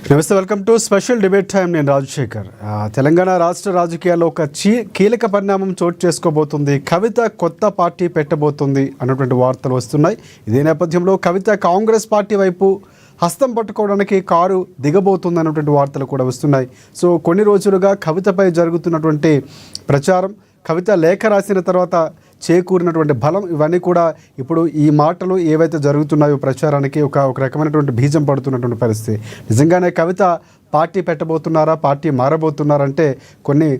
నమస్తే, welcome to special debate time. నేను రాజశేఖర్. తెలంగాణ రాష్ట్ర రాజకీయాల్లో ఒక కీలక పరిణామం చోటు చేసుకోబోతుంది. కవిత కొత్త పార్టీ పెట్టబోతుంది అన్నటువంటి వార్తలు వస్తున్నాయి. ఇదే నేపథ్యంలో కవిత కాంగ్రెస్ పార్టీ వైపు హస్తం పట్టుకోవడానికి కారు దిగబోతుంది అన్నటువంటి వార్తలు కూడా వస్తున్నాయి. సో కొన్ని రోజులుగా కవితపై జరుగుతున్నటువంటి ప్రచారం, కవిత లేఖ రాసిన తర్వాత చేకూరినటువంటి బలం, ఇవన్నీ కూడా ఇప్పుడు ఈ మాటలు ఏవైతే జరుగుతున్నాయో ప్రచారానికి ఒక రకమైనటువంటి బీజం పడుతున్నటువంటి పరిస్థితి. నిజంగానే కవిత పార్టీ పెట్టబోతున్నారా, పార్టీ మారబోతున్నారంటే కొన్ని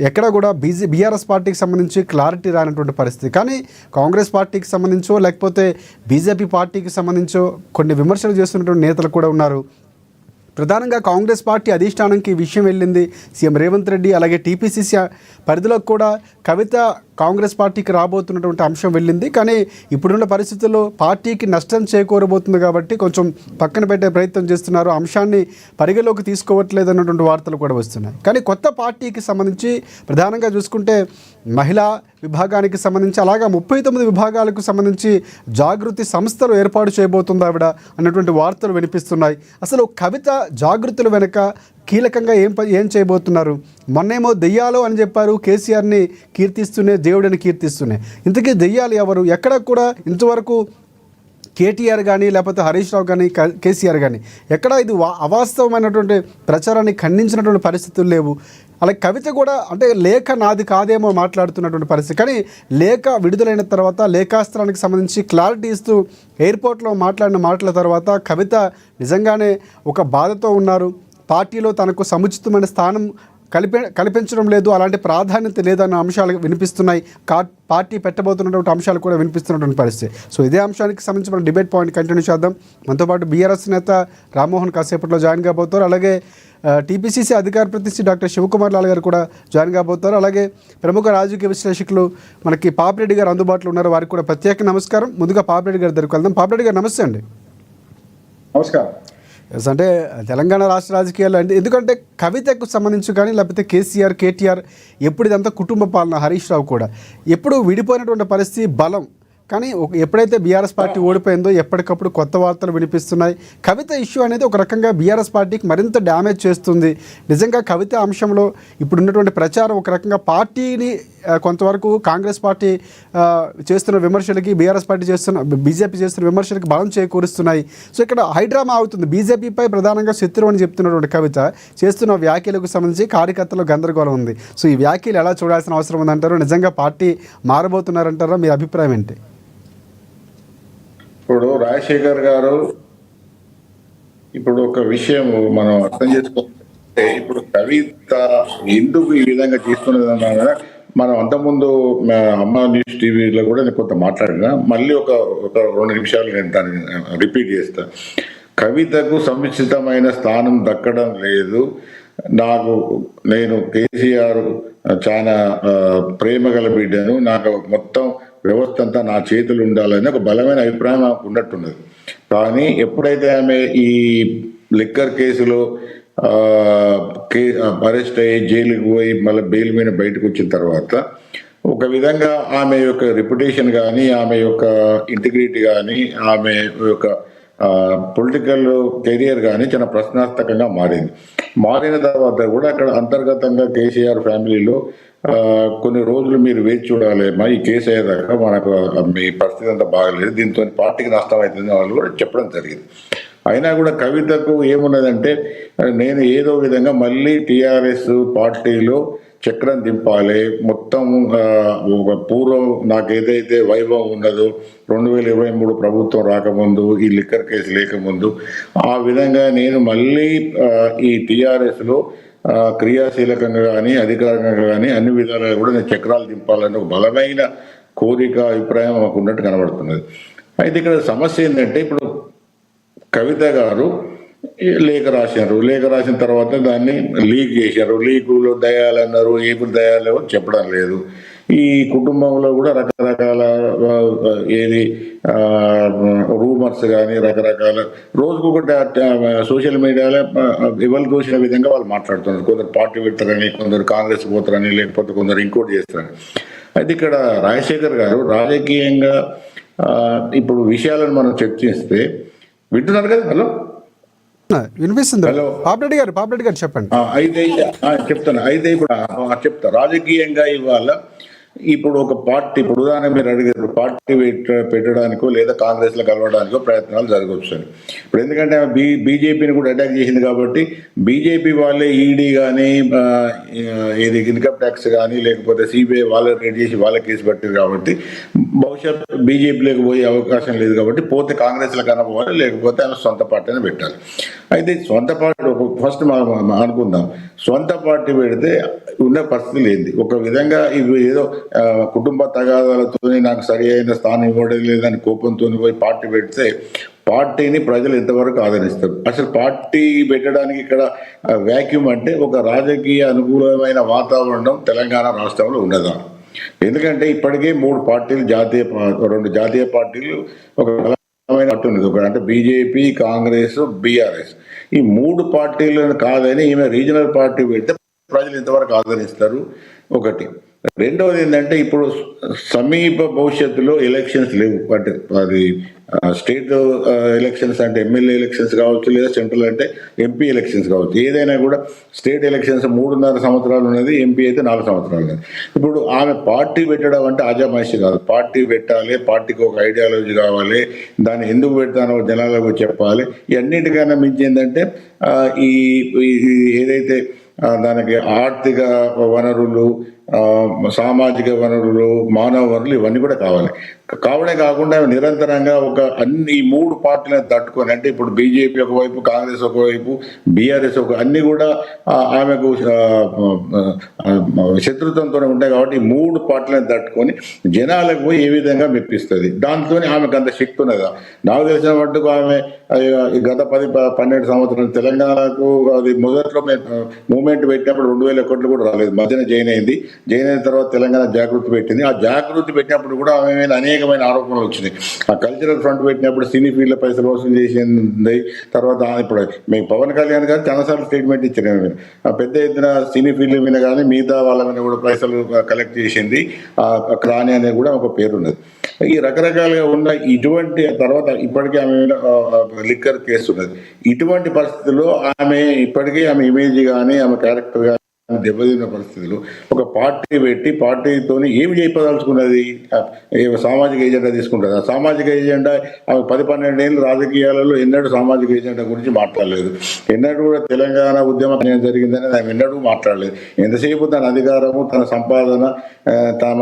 ఎక్కడ కూడా బీఆర్ఎస్ పార్టీకి సంబంధించి క్లారిటీ రానటువంటి పరిస్థితి. కానీ కాంగ్రెస్ పార్టీకి సంబంధించో లేకపోతే బీజేపీ పార్టీకి సంబంధించో కొన్ని విమర్శలు చేస్తున్నటువంటి నేతలు కూడా ఉన్నారు. ప్రధానంగా కాంగ్రెస్ పార్టీ అధిష్టానానికి ఈ విషయం వెళ్ళింది. సీఎం రేవంత్ రెడ్డి అలాగే టీపీసీసీ పరిధిలోకి కూడా కవిత కాంగ్రెస్ పార్టీకి రాబోతున్నటువంటి అంశం వెళ్ళింది. కానీ ఇప్పుడున్న పరిస్థితుల్లో పార్టీకి నష్టం చేకూరబోతుంది కాబట్టి కొంచెం పక్కన పెట్టే ప్రయత్నం చేస్తున్నారు, అంశాన్ని పరిగణలోకి తీసుకోవట్లేదు అన్నటువంటి వార్తలు కూడా వస్తున్నాయి. కానీ కొత్త పార్టీకి సంబంధించి ప్రధానంగా చూసుకుంటే మహిళా విభాగానికి సంబంధించి అలాగా 39 విభాగాలకు సంబంధించి జాగృతి సంస్థలు ఏర్పాటు చేయబోతుంది ఆవిడ అన్నటువంటి వార్తలు వినిపిస్తున్నాయి. అసలు కవిత జాగృతుల వెనుక కీలకంగా ఏం చేయబోతున్నారు? మొన్నేమో దెయ్యాలు అని చెప్పారు, కేసీఆర్ని కీర్తిస్తూనే దేవుడిని కీర్తిస్తూనే. ఇంతకీ దెయ్యాలు ఎవరు? ఎక్కడ కూడా ఇంతవరకు కేటీఆర్ కానీ లేకపోతే హరీష్ రావు కానీ కేసీఆర్ కానీ ఎక్కడ ఇది అవాస్తవమైనటువంటి ప్రచారాన్ని ఖండించినటువంటి పరిస్థితులు లేవు. అలాగే కవిత కూడా అంటే లేఖ నాది కాదేమో మాట్లాడుతున్నటువంటి పరిస్థితి. కానీ లేఖ విడుదలైన తర్వాత లేఖాస్త్రానికి సంబంధించి క్లారిటీ ఇస్తూ ఎయిర్పోర్ట్లో మాట్లాడిన మాటల తర్వాత కవిత నిజంగానే ఒక బాధతో ఉన్నారు. పార్టీలో తనకు సముచితమైన స్థానం కల్పించడం లేదు, అలాంటి ప్రాధాన్యత లేదన్న అంశాలు వినిపిస్తున్నాయి. పార్టీ పెట్టబోతున్నటువంటి అంశాలు కూడా వినిపిస్తున్నటువంటి పరిస్థితి. సో ఇదే అంశానికి సంబంధించి మనం డిబేట్ పాయింట్ కంటిన్యూ చేద్దాం. మనతో పాటు బీఆర్ఎస్ నేత రామ్మోహన్ కాసేపట్లో జాయిన్ కాబోతారు. అలాగే టీపీసీసీ అధికార ప్రతినిధి డాక్టర్ శివకుమార్ లాల్ గారు కూడా జాయిన్ కాబోతారు. అలాగే ప్రముఖ రాజకీయ విశ్లేషకులు మనకి పాపిరెడ్డి గారు అందుబాటులో ఉన్నారు, వారికి కూడా ప్రత్యేక నమస్కారం. ముందుగా పాపిరెడ్డి గారి దగ్గరికి వెళ్దాం. పాపిరెడ్డి గారు నమస్తే అండి. నమస్కారం. అంటే తెలంగాణ రాష్ట్ర రాజకీయాలు అంటే ఎందుకంటే కవితకు సంబంధించి కానీ లేకపోతే కేసీఆర్ కేటీఆర్ ఎప్పుడు ఇదంతా కుటుంబ పాలన, హరీష్ రావు కూడా ఎప్పుడు విడిపోయినటువంటి పరిస్థితి బలం. కానీ ఎప్పుడైతే బీఆర్ఎస్ పార్టీ ఓడిపోయిందో ఎప్పటికప్పుడు కొత్త వార్తలు వినిపిస్తున్నాయి. కవిత ఇష్యూ అనేది ఒక రకంగా బీఆర్ఎస్ పార్టీకి మరింత డ్యామేజ్ చేస్తుంది. నిజంగా కవిత అంశంలో ఇప్పుడున్నటువంటి ప్రచారం ఒక రకంగా పార్టీని కొంతవరకు కాంగ్రెస్ పార్టీ చేస్తున్న విమర్శలకి బీజేపీ చేస్తున్న విమర్శలకి బలం చేకూరుస్తున్నాయి. సో ఇక్కడ హైడ్రామా అవుతుంది. బీజేపీపై ప్రధానంగా శత్రువు అని చెప్తున్నటువంటి కవిత చేస్తున్న వ్యాఖ్యలకు సంబంధించి కార్యకర్తలు గందరగోళం ఉంది. సో ఈ వ్యాఖ్యలు ఎలా చూడాల్సిన అవసరం ఉందంటారు? నిజంగా పార్టీ మారబోతున్నారంటారా? మీ అభిప్రాయం ఏంటి? ఇప్పుడు రాజశేఖర్ గారు ఇప్పుడు ఒక విషయం మనం అర్థం చేసుకోవాలంటే, ఇప్పుడు కవిత ఎందుకు ఈ విధంగా తీసుకున్నదన్నా మనం అంతకుముందు అమ్మ న్యూస్ టీవీలో కూడా నేను కొంత మాట్లాడినా, మళ్ళీ ఒక 2 నిమిషాలు నేను దాన్ని రిపీట్ చేస్తా. కవితకు సముచితమైన స్థానం దక్కడం లేదు. నేను కేసీఆర్ చాలా ప్రేమ గల బిడ్డను, నాకు మొత్తం వ్యవస్థ అంతా నా చేతులు ఉండాలని ఒక బలమైన అభిప్రాయం నాకు ఉన్నట్టున్నది. కానీ ఎప్పుడైతే ఆమె ఈ లిక్కర్ కేసులో అరెస్ట్ అయ్యి జైలుకి పోయి మళ్ళీ బెయిల్ మీద బయటకు వచ్చిన తర్వాత ఒక విధంగా ఆమె యొక్క రెప్యుటేషన్ కానీ, ఆమె యొక్క ఇంటిగ్రిటీ కానీ, ఆమె యొక్క పొలిటికల్ కెరియర్ కానీ చాలా ప్రశ్నార్థకంగా మారిన తర్వాత కూడా అక్కడ అంతర్గతంగా కేసీఆర్ ఫ్యామిలీలో కొన్ని రోజులు మీరు వేచి చూడాలి, ఈ కేసు అయ్యేదాకా మనకు మీ పరిస్థితి అంతా బాగలేదు, దీంతో పార్టీకి నష్టం అవుతుంది వాళ్ళు కూడా చెప్పడం జరిగింది. అయినా కూడా కవితకు ఏమున్నదంటే, నేను ఏదో విధంగా మళ్ళీ టీఆర్ఎస్ పార్టీలో చక్రం దింపాలి, మొత్తం పూర్వం నాకు ఏదైతే వైభవం ఉన్నదో 2023 ప్రభుత్వం రాకముందు, ఈ లిక్కర్ కేసు లేకముందు, ఆ విధంగా నేను మళ్ళీ ఈ టీఆర్ఎస్లో క్రియాశీలకంగా కానీ అధికారికంగా కానీ అన్ని విధాలుగా కూడా నేను చక్రాలు దింపాలని ఒక బలమైన కోరిక, అభిప్రాయం మాకు ఉన్నట్టు కనబడుతున్నది. అయితే ఇక్కడ సమస్య ఏంటంటే, ఇప్పుడు కవిత గారు లేఖ రాసిన తర్వాత దాన్ని లీక్ చేశారు. లీకులో దయాలన్నారు, ఏపుడు దయాలు చెప్పడం లేదు. ఈ కుటుంబంలో కూడా రకరకాల రూమర్స్ కానీ రకరకాల రోజుకొకటి సోషల్ మీడియాలో ఎవరు చూసిన విధంగా వాళ్ళు మాట్లాడుతున్నారు. కొందరు పార్టీ పెడతారని, కొందరు కాంగ్రెస్ పోతారని, లేకపోతే కొందరు ఇంకోటి చేస్తారని. అయితే ఇక్కడ రాజశేఖర్ గారు రాజకీయంగా ఇప్పుడు విషయాలను మనం చర్చిస్తే వింటున్నారు కదా. హలో వినిపిస్తుంది. హలో. పాపిరెడ్డి గారు చెప్పండి. అయితే చెప్తాను. అయితే ఇప్పుడు చెప్తా రాజకీయంగా ఇవాళ ఇప్పుడు ఒక పార్టీ, ఇప్పుడు ఉదాహరణ మీరు అడిగారు, పార్టీ పెట్టడానికో లేదా కాంగ్రెస్ లో కలవడానికో ప్రయత్నాలు జరగవచ్చు. ఇప్పుడు ఎందుకంటే బీజేపీని కూడా అటాక్ చేసింది కాబట్టి బీజేపీ వాళ్ళే ఈడీ కానీ ఇది ఇన్కమ్ ట్యాక్స్ కానీ లేకపోతే సిబిఐ వాళ్ళే రేట్ చేసి వాళ్ళ కేసు పెట్టారు కాబట్టి బహుశా బీజేపీలోకి పోయే అవకాశం లేదు కాబట్టి పోతే కాంగ్రెస్ లో కనపోవాలి, లేకపోతే ఆమె సొంత పార్టీని పెట్టాలి. అయితే సొంత పార్టీ ఫస్ట్ మనం అనుకుందాం, సొంత పార్టీ పెడితే ఉన్న పరిస్థితులు ఏంది, ఒక విధంగా ఇవి ఏదో కుటుంబ తగాదాలతో నాకు సరి అయిన స్థానం ఇవ్వడం లేదని కోపంతో పోయి పార్టీ పెడితే పార్టీని ప్రజలు ఎంతవరకు ఆదరిస్తారు? అసలు పార్టీ పెట్టడానికి ఇక్కడ వ్యాక్యూమ్ అంటే ఒక రాజకీయ అనుకూలమైన వాతావరణం తెలంగాణ రాష్ట్రంలో ఉండదా? ఎందుకంటే ఇప్పటికే 3 పార్టీలు రెండు జాతీయ పార్టీలు ఒక పార్టీ ఉన్నది, ఒక అంటే బీజేపీ, కాంగ్రెస్, బీఆర్ఎస్. ఈ 3 పార్టీలను కాదని ఈమె రీజనల్ పార్టీ పెడితే ప్రజలు ఎంతవరకు ఆదరిస్తారు? ఒకటి. రెండవది ఏంటంటే ఇప్పుడు సమీప భవిష్యత్తులో ఎలక్షన్స్ లేవు, అంటే అది స్టేట్ ఎలక్షన్స్ అంటే ఎమ్మెల్యే ఎలక్షన్స్ కావచ్చు, లేదా సెంట్రల్ అంటే ఎంపీ ఎలక్షన్స్ కావచ్చు. ఏదైనా కూడా స్టేట్ ఎలక్షన్స్ 3.5 సంవత్సరాలు ఉన్నది, ఎంపీ అయితే 4 సంవత్సరాలు ఉన్నది. ఇప్పుడు ఆమె పార్టీ పెట్టడం అంటే ఆజామాయిషి కాదు. పార్టీ పెట్టాలి, పార్టీకి ఒక ఐడియాలజీ కావాలి, దాన్ని ఎందుకు పెడతానో జనాలకు చెప్పాలి. ఇవన్నిటికన్నా మించి ఏంటంటే ఈ ఏదైతే దానికి ఆర్థిక వనరులు, సామాజిక వనరులు, మానవ వనరులు ఇవన్నీ కూడా కావడే కాకుండా నిరంతరంగా ఈ 3 పార్టీలను తట్టుకొని, అంటే ఇప్పుడు బీజేపీ ఒకవైపు, కాంగ్రెస్ ఒకవైపు, బీఆర్ఎస్ అన్ని కూడా ఆమెకు శత్రుత్వంతో ఉంటాయి కాబట్టి 3 పార్టీలను తట్టుకొని జనాలకు పోయి ఏ విధంగా మెప్పిస్తుంది, దాంతో ఆమెకు అంత శక్తి ఉన్నదా? నాకు తెలిసిన మట్టుకు ఆమె గత 10-12 సంవత్సరాలు తెలంగాణకు అది మొదట్లో మూమెంట్ పెట్టినప్పుడు 2,000 కోట్లు కూడా రాలేదు. మధ్యన జాయిన్ అయిన తర్వాత తెలంగాణ జాగృతి పెట్టింది. ఆ జాగృతి పెట్టినప్పుడు కూడా ఆమె మీద అనేకమైన ఆరోపణలు వచ్చినాయి. ఆ కల్చరల్ ఫ్రంట్ పెట్టినప్పుడు సినీ ఫీల్డ్ పైసలు వసూలు చేసింది. తర్వాత ఇప్పుడు మేము పవన్ కళ్యాణ్ గారు చాలాసార్లు స్టేట్మెంట్ ఇచ్చారు, పెద్ద ఎత్తున సినీ ఫీల్డ్ మీద కానీ మిగతా వాళ్ళ మీద కూడా పైసలు కలెక్ట్ చేసింది క్రాని అనేది కూడా ఒక పేరున్నది. ఈ రకరకాలుగా ఉన్న ఇటువంటి తర్వాత ఇప్పటికే ఆమె లిక్కర్ కేసు ఉన్నది. ఇటువంటి పరిస్థితుల్లో ఆమె ఇప్పటికే ఆమె ఇమేజ్ కానీ ఆమె క్యారెక్టర్ కానీ దెబ్బతిన్న పరిస్థితులు ఒక పార్టీ పెట్టి పార్టీతో ఏమి చేయదలుచుకున్నది? సామాజిక ఎజెండా తీసుకుంటుంది. ఆ సామాజిక ఎజెండా ఆమె 10-12 ఏళ్ళు రాజకీయాలలో ఎన్నడూ సామాజిక ఎజెండా గురించి మాట్లాడలేదు. ఎన్నడూ కూడా తెలంగాణ ఉద్యమం జరిగిందని ఆమె ఎన్నడూ మాట్లాడలేదు. ఎంతసేపు తన అధికారము, తన సంపాదన, తమ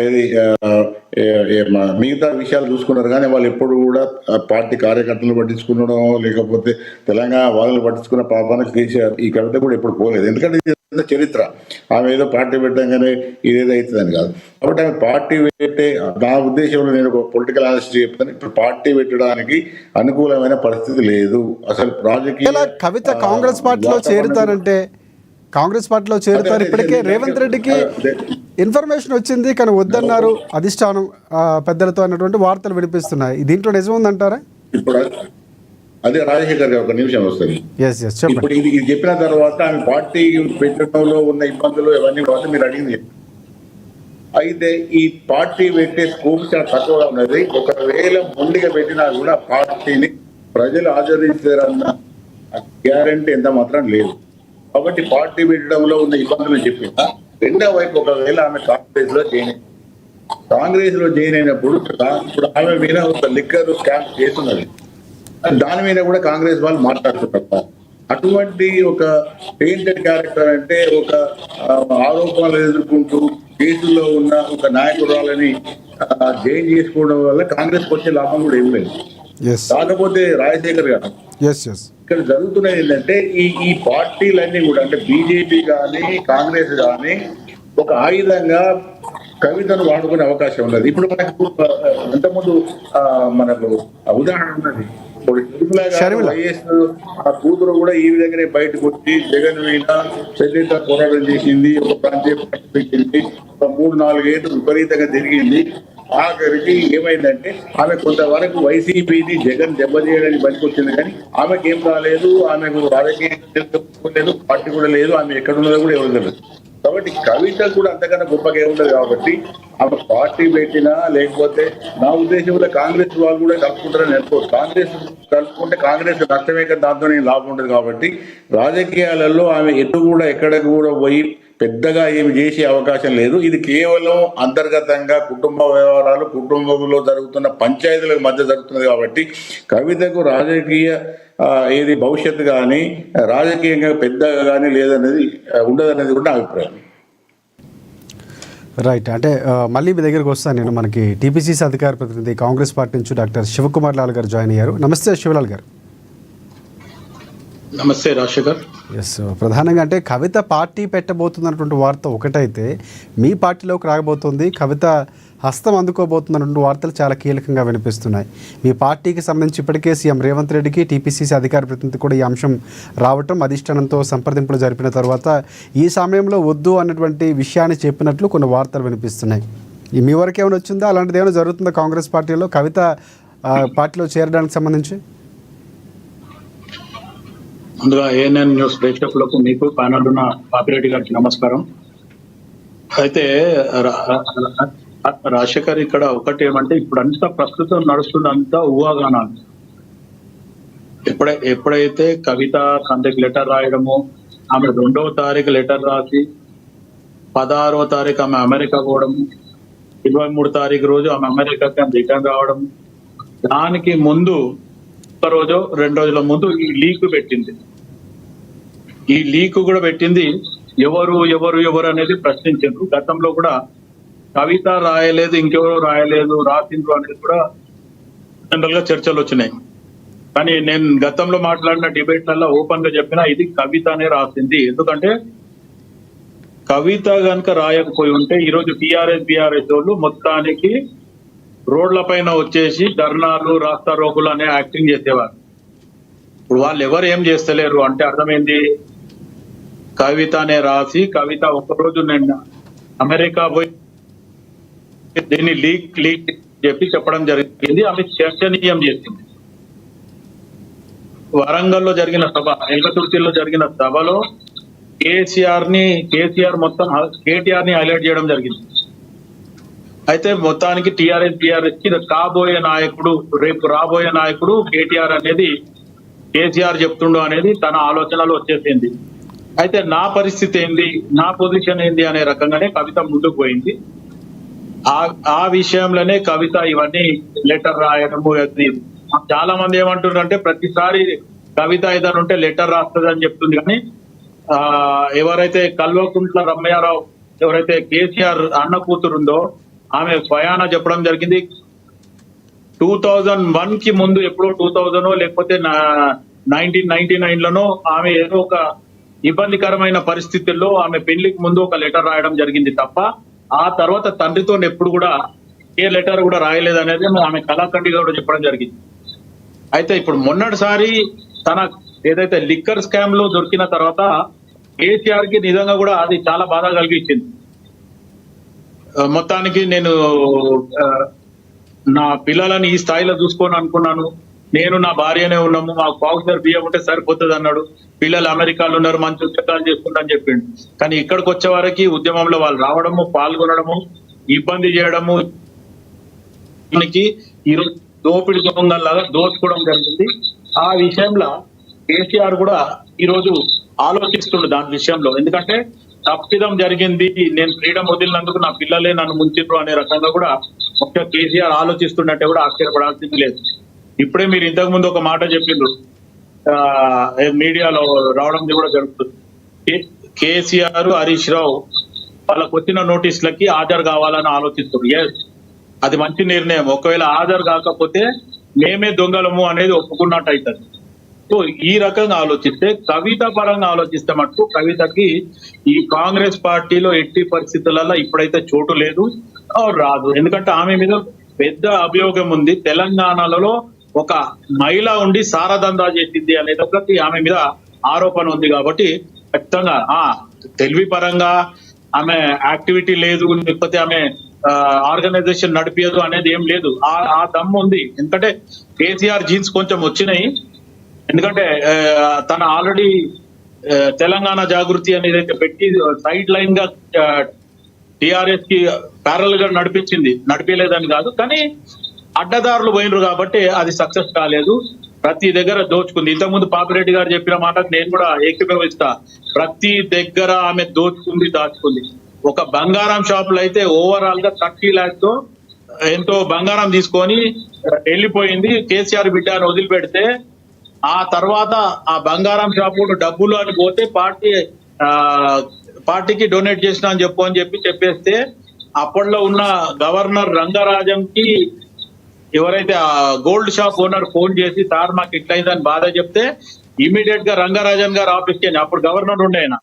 ఏది మిగతా విషయాలు చూసుకున్నారు కానీ వాళ్ళు ఎప్పుడు కూడా పార్టీ కార్యకర్తలు పట్టించుకునడం లేకపోతే తెలంగాణ వాళ్ళని పట్టించుకున్న పాపానికి కేసీఆర్ ఈ కవిత కూడా ఎప్పుడు పోలేదు. ఎందుకంటే ఇది చరిత్ర. ఆమె ఏదో పార్టీ పెట్టగానే ఇదేదో అవుతుందని కాదు. కాబట్టి ఆమె పార్టీ పెట్టే, నా ఉద్దేశంలో నేను ఒక పొలిటికల్ అనలిస్ట్ చెప్తాను, ఇప్పుడు పార్టీ పెట్టడానికి అనుకూలమైన పరిస్థితి లేదు. అసలు రాజకీయ కవిత కాంగ్రెస్ పార్టీలో చేరుతారు. ఇప్పటికే రేవంత్ రెడ్డికి ఇన్ఫర్మేషన్ వచ్చింది కానీ వద్దన్నారు అధిష్టానం పెద్దలతో అన్నటువంటి వార్తలు వినిపిస్తున్నాయి. దీంట్లో నిజం ఉందంటారా? ఇప్పుడు అదే రాజశేఖర్ గారు ఒక నిమిషం వస్తుంది. ఇప్పుడు ఇది చెప్పిన తర్వాత ఆమె పార్టీ పెట్టడంలో ఉన్న ఇబ్బందులు ఇవన్నీ కూడా మీరు అడిగింది. అయితే ఈ పార్టీ పెట్టే స్కోప్ చాలా తక్కువగా ఉన్నది. ఒకవేళ మొండిగా పెట్టినా కూడా పార్టీని ప్రజలు ఆచరిస్తారన్న గ్యారంటీ ఎంత మాత్రం లేదు. కాబట్టి పార్టీ పెట్టడంలో ఉన్న ఇబ్బందులు చెప్పిన రెండో వైపు ఒకవేళ ఆమె కాంగ్రెస్ లో జాయిన్ అయినప్పుడు ఇప్పుడు ఆమె మీద ఒక లిక్కర్ స్కామ్ చేస్తున్నది, దాని మీద కూడా కాంగ్రెస్ వాళ్ళు మాట్లాడుతున్నారు. అటువంటి ఒక పెయింటెడ్ క్యారెక్టర్ అంటే ఒక ఆరోపణలు ఎదుర్కొంటూ కేసుల్లో ఉన్న ఒక నాయకురాలని జాయిన్ చేసుకోవడం వల్ల కాంగ్రెస్ వచ్చే లాభం కూడా ఏం లేదు. కాకపోతే రాజశేఖర్ గారు ఇక్కడ జరుగుతున్నది ఏంటంటే ఈ పార్టీలన్నీ కూడా అంటే బీజేపీ కానీ కాంగ్రెస్ కానీ ఒక ఆయుధంగా కవితను వాడుకునే అవకాశం ఉన్నది. ఇప్పుడు మనకు అంతకుముందు మనకు ఉదాహరణ ఉన్నది. వైఎస్ ఆ కూతురు కూడా ఈ విధంగానే బయటకు వచ్చి జగన్ మీద పెద్ద పోరాటం చేసింది, ఒక ప్రాంతీయ పెట్టింది, ఒక 3-4 ఏళ్ళు విపరీతంగా జరిగింది. ఆఖరికి ఏమైందంటే ఆమె కొంతవరకు వైసీపీని జగన్ దెబ్బతీయడానికి పనికొచ్చింది కానీ ఆమెకి ఏం కాలేదు, ఆమెకు రాజకీయం లేదు, పార్టీ కూడా లేదు, ఆమె ఎక్కడున్నదో కూడా ఎవరు తెలియదు. కాబట్టి కవిత కూడా అంతకన్నా గొప్పగా ఏముండదు. కాబట్టి ఆమె పార్టీ పెట్టినా లేకపోతే నా ఉద్దేశంలో కాంగ్రెస్ వాళ్ళు కూడా కలుపుకుంటారని అనుకో. కాంగ్రెస్ కలుపుకుంటే కాంగ్రెస్ నష్టమే కదా, దాంతో నేను లాభం ఉండదు. కాబట్టి రాజకీయాలలో ఆమె ఎక్కడికి కూడా పోయి పెద్దగా ఏమి చేసే అవకాశం లేదు. ఇది కేవలం అంతర్గతంగా కుటుంబ వ్యవహారాలు, కుటుంబంలో జరుగుతున్న పంచాయతీలకు మధ్య జరుగుతున్నది. కాబట్టి కవితకు రాజకీయ ఏది భవిష్యత్తు కానీ రాజకీయంగా పెద్దగా కానీ లేదనేది ఉండదనేది కూడా నా అభిప్రాయం. రైట్. అంటే మళ్ళీ మీ దగ్గరికి వస్తాను నేను. మనకి టీపీసీసీ అధికార ప్రతినిధి కాంగ్రెస్ పార్టీ నుంచి డాక్టర్ శివకుమార్ లాల్ గారు జాయిన్ అయ్యారు. నమస్తే శివలాల్ గారు. నమస్తే రాజశేఖర్. ఎస్, ప్రధానంగా అంటే కవిత పార్టీ పెట్టబోతున్నటువంటి వార్త ఒకటైతే మీ పార్టీలోకి రాబోతుంది, కవిత హస్తం అందుకోబోతున్నటువంటి వార్తలు చాలా కీలకంగా వినిపిస్తున్నాయి. మీ పార్టీకి సంబంధించి ఇప్పటికే సీఎం రేవంత్ రెడ్డికి టీపీసీసీ అధికార ప్రతినిధి కూడా ఈ అంశం రావటం, అధిష్టానంతో సంప్రదింపులు జరిపిన తర్వాత ఈ సమయంలో వద్దు అన్నటువంటి విషయాన్ని చెప్పినట్లు కొన్ని వార్తలు వినిపిస్తున్నాయి. మీ వరకు ఏమైనా వచ్చిందా? అలాంటిది ఏమైనా జరుగుతుందా కాంగ్రెస్ పార్టీలో కవిత పార్టీలో చేరడానికి సంబంధించి? ముందుగా ఏఎన్ఎన్ న్యూస్ ప్రేక్షకులకు, మీకు ప్యానల్ ఉన్న పాపిరెడ్డి గారికి నమస్కారం. అయితే రాజశేఖర్, ఇక్కడ ఒకటి ఏమంటే ఇప్పుడు అంతా ప్రస్తుతం నడుస్తున్నంతా ఊహాగానాలు. ఎప్పుడైతే కవిత తండ్రికి లెటర్ రాయడము, ఆమె 2వ తారీఖు లెటర్ రాసి 16వ తారీఖు ఆమె అమెరికా పోవడము, 23 తారీఖు రోజు ఆమె అమెరికాకి రిటర్న్ రావడం, దానికి ముందు ఒక రోజు 2 రోజుల ముందు ఈ లీక్ పెట్టింది. ఈ లీక్ కూడా పెట్టింది ఎవరు ఎవరు ఎవరు అనేది ప్రశ్నించారు. గతంలో కూడా కవిత రాయలేదు, ఇంకెవరు రాయలేదు, రాసిండ్రు అనేది కూడా జనరల్ గా చర్చలు వచ్చినాయి. కానీ నేను గతంలో మాట్లాడిన డిబేట్లలో ఓపెన్ గా చెప్పినా ఇది కవితనే రాసింది. ఎందుకంటే కవిత కనుక రాయకపోయి ఉంటే ఈరోజు బీఆర్ఎస్ వాళ్ళు మొత్తానికి రోడ్ల పైన వచ్చేసి ధర్నాలు, రాస్తా రోకులు అనే యాక్టింగ్ చేసేవారు. ఇప్పుడు వాళ్ళు ఎవరు ఏం చేస్తలేరు అంటే అర్థమైంది, కవితనే రాసి కవిత ఒకరోజు నేను అమెరికా పోయి దీన్ని లీక్ చెప్పడం జరిగింది. ఆమె చర్చనీయం చేసింది. వరంగల్లో జరిగిన సభ, ఎల్కతుర్తిలో జరిగిన సభలో కేసీఆర్ మొత్తం కేటీఆర్ ని హైలైట్ చేయడం జరిగింది. అయితే మొత్తానికి బీఆర్ఎస్ కి కాబోయే నాయకుడు, రేపు రాబోయే నాయకుడు కేటీఆర్ అనేది కేసీఆర్ చెప్తుండు అనేది తన ఆలోచనలో వచ్చేసింది. అయితే నా పరిస్థితి ఏంది, నా పొజిషన్ ఏంది అనే రకంగానే కవిత ముందుకు పోయింది. ఆ విషయంలోనే కవిత ఇవన్నీ లెటర్ రాయడము. చాలా మంది ఏమంటున్నారంటే ప్రతిసారి కవిత ఏదైనా ఉంటే లెటర్ రాస్తుంది అని చెప్తుంది. కానీ ఎవరైతే కల్వకుంట్ల రమయ్యారావు, ఎవరైతే కేసీఆర్ అన్న కూతురుందో, ఆమె స్వయాన చెప్పడం జరిగింది 2001 కి ముందు, ఎప్పుడో 2000 లేకపోతే 1999 ఆమె ఏదో ఒక ఇబ్బందికరమైన పరిస్థితుల్లో ఆమె పెళ్లికి ముందు ఒక లెటర్ రాయడం జరిగింది తప్ప ఆ తర్వాత తండ్రితో ఎప్పుడు కూడా ఏ లెటర్ కూడా రాయలేదు అనేది ఆమె కళాఖండిగా కూడా చెప్పడం జరిగింది. అయితే ఇప్పుడు మొన్నటిసారి తన ఏదైతే లిక్కర్ స్కామ్ లో దొరికిన తర్వాత కేసీఆర్ కి నిజంగా కూడా అది చాలా బాధ కలిగించింది. మొత్తానికి నేను నా పిల్లలని ఈ స్థాయిలో చూసుకోని అనుకున్నాను, నేను నా భార్యనే ఉన్నాము, మాకు పావుసారి బియ్యం ఉంటే సరిపోతుంది అన్నాడు. పిల్లలు అమెరికాలో ఉన్నారు, మంచి ఉద్యోగాలు చేసుకుంటా అని చెప్పిండు. కానీ ఇక్కడికి వచ్చే వరకు ఉద్యమంలో వాళ్ళు రావడము, పాల్గొనడము, ఇబ్బంది చేయడము, ఈరోజు దోపిడి దొంగల్లాగా దోచుకోవడం జరిగింది. ఆ విషయంలో కేసీఆర్ కూడా ఈరోజు ఆలోచిస్తుండు దాని విషయంలో. ఎందుకంటే తప్పిదం జరిగింది, నేను ఫ్రీడమ్ వదిలినందుకు నా పిల్లలే నన్ను ముంచిండ్రు అనే రకంగా కూడా ముఖ్య కేసీఆర్ ఆలోచిస్తున్నట్టే కూడా ఆశ్చర్యపడాల్సింది లేదు. ఇప్పుడే మీరు ఇంతకు ముందు ఒక మాట చెప్పిండ్రు, మీడియాలో రావడం కూడా జరుగుతుంది. కేసీఆర్, హరీష్ రావు వాళ్ళకు వచ్చిన నోటీసులకి హాజరు కావాలని ఆలోచిస్తున్నారు. ఎస్, అది మంచి నిర్ణయం. ఒకవేళ హాజరు కాకపోతే మేమే దొంగలము అనేది ఒప్పుకున్నట్టు అవుతుంది. సో ఈ రకంగా ఆలోచిస్తే, కవిత పరంగా ఆలోచిస్తే మటుకు కవితకి ఈ కాంగ్రెస్ పార్టీలో ఎట్టి పరిస్థితులలో ఇప్పుడైతే చోటు లేదు, రాదు. ఎందుకంటే ఆమె మీద పెద్ద అభియోగం ఉంది. తెలంగాణలో ఒక మహిళ ఉండి సారదందా చేసింది అనేటప్పటికీ ఆమె మీద ఆరోపణ ఉంది. కాబట్టి ఖచ్చితంగా తెలివి పరంగా ఆమె యాక్టివిటీ లేదు, లేకపోతే ఆమె ఆర్గనైజేషన్ నడిపేదు అనేది ఏం లేదు. ఆ దమ్ము ఉంది. ఎందుకంటే కేసీఆర్ జీన్స్ కొంచెం వచ్చినాయి. ఎందుకంటే తన ఆల్రెడీ తెలంగాణ జాగృతి అనేది అయితే పెట్టి సైడ్ లైన్ గా టిఆర్ఎస్ కి ప్యారల్ గా నడిపించలేదని కాదు, కానీ అడ్డదారులు పోయినరు కాబట్టి అది సక్సెస్ కాలేదు. ప్రతి దగ్గర దోచుకుంది. ఇంతకుముందు పాపిరెడ్డి గారు చెప్పిన మాటకు నేను కూడా ఏకీభవిస్తా. ప్రతి దగ్గర ఆమె దోచుకుంది, దాచుకుంది. ఒక బంగారం షాప్ లో అయితే ఓవరాల్ గా 30 lakhs తో ఎంతో బంగారం తీసుకొని వెళ్ళిపోయింది. కేసీఆర్ బిడ్డ అని వదిలిపెడితే ఆ తర్వాత ఆ బంగారం షాప్ కూడా డబ్బులు అని పోతే పార్టీకి డొనేట్ చేసిన అని చెప్పేస్తే అప్పట్లో ఉన్న గవర్నర్ రంగరాజంకి ఎవరైతే ఆ గోల్డ్ షాప్ ఓనర్ ఫోన్ చేసి సార్ మాకు ఇట్లయిందని బాధ చెప్తే ఇమీడియట్ గా రంగరాజన్ గారు ఆఫీస్కి, అప్పుడు గవర్నర్ ఉండే ఆయన,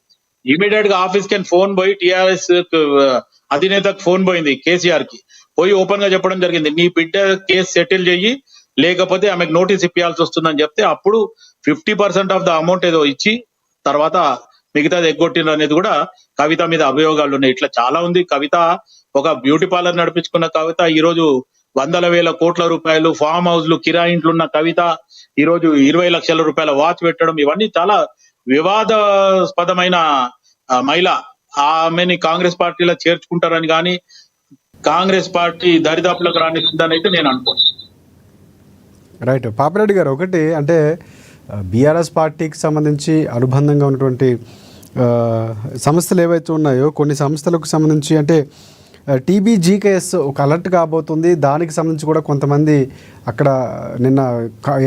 ఇమీడియట్ గా ఆఫీస్కి ఫోన్ పోయి టిఆర్ఎస్ అధినేతకు ఫోన్ పోయింది, కేసీఆర్ కి పోయి ఓపెన్ గా చెప్పడం జరిగింది, నీ బిడ్డ కేసు సెటిల్ చెయ్యి లేకపోతే ఆమెకు నోటీస్ ఇప్పియాల్సి వస్తుందని చెప్తే అప్పుడు 50% ఆఫ్ ద అమౌంట్ ఏదో ఇచ్చి తర్వాత మిగతాది ఎగ్గొట్టిన అనేది కూడా కవిత మీద అభియోగాలు ఉన్నాయి. ఇట్లా చాలా ఉంది. కవిత ఒక బ్యూటీ పార్లర్ నడిపించుకున్న కవిత ఈ రోజు 100,000 కోట్ల రూపాయలు ఫామ్ హౌస్లు కిరాయింట్లు ఉన్న కవిత ఈ రోజు 20 లక్షల రూపాయల వాచ్ పెట్టడం, ఇవన్నీ చాలా వివాదాస్పదమైన మహిళ. ఆమెని కాంగ్రెస్ పార్టీలో చేర్చుకుంటారని కానీ కాంగ్రెస్ పార్టీ దరిదాపులకు రానిస్తుందని అయితే నేను అనుకోను. రైట్. పాపిరెడ్డి గారు, ఒకటి అంటే బీఆర్ఎస్ పార్టీకి సంబంధించి అనుబంధంగా ఉన్నటువంటి సంస్థలు ఏవైతే ఉన్నాయో కొన్ని సంస్థలకు సంబంధించి అంటే టీబీజీకేఎస్ ఒక అలర్ట్ కాబోతుంది. దానికి సంబంధించి కూడా కొంతమంది అక్కడ నిన్న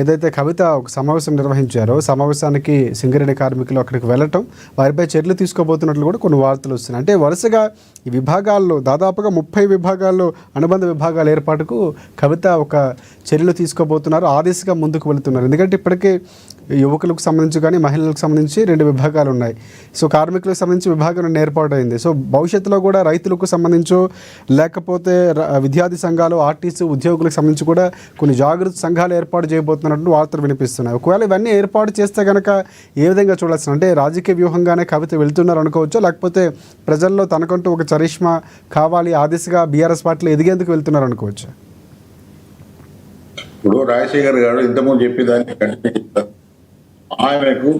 ఏదైతే కవిత ఒక సమావేశం నిర్వహించారో సమావేశానికి సింగరేణి కార్మికులు అక్కడికి వెళ్ళటం, వారిపై చర్యలు తీసుకోబోతున్నట్లు కూడా కొన్ని వార్తలు వస్తున్నాయి. అంటే వరుసగా ఈ విభాగాల్లో దాదాపుగా 30 విభాగాల్లో అనుబంధ విభాగాల ఏర్పాటుకు కవిత ఒక చర్యలు తీసుకోబోతున్నారు. ఆ దిశగా ముందుకు వెళుతున్నారు. ఎందుకంటే ఇప్పటికే యువకులకు సంబంధించి కానీ మహిళలకు సంబంధించి 2 విభాగాలు ఉన్నాయి. సో కార్మికులకు సంబంధించి విభాగం ఏర్పాటు అయింది. సో భవిష్యత్తులో కూడా రైతులకు సంబంధించో లేకపోతే విద్యార్థి సంఘాలు, ఆర్టీసీ ఉద్యోగులకు సంబంధించి కూడా కొన్ని జాగృతి సంఘాలు ఏర్పాటు చేయబోతున్నట్టు వార్తలు వినిపిస్తున్నాయి. ఒకవేళ ఇవన్నీ ఏర్పాటు చేస్తే కనుక ఏ విధంగా చూడాల్సిన, అంటే రాజకీయ వ్యూహంగానే కవిత వెళ్తున్నారు అనుకోవచ్చా, లేకపోతే ప్రజల్లో తనకంటూ ఒక చరిష్మా కావాలి ఆ దిశగా బీఆర్ఎస్ పార్టీలో ఎదిగేందుకు వెళ్తున్నారు అనుకోవచ్చా? ఇప్పుడు రాజశేఖర్ గారు ఇంతకుముందు చెప్పేదాన్ని కంటిన్యూ చేస్తారు. ఆమెకు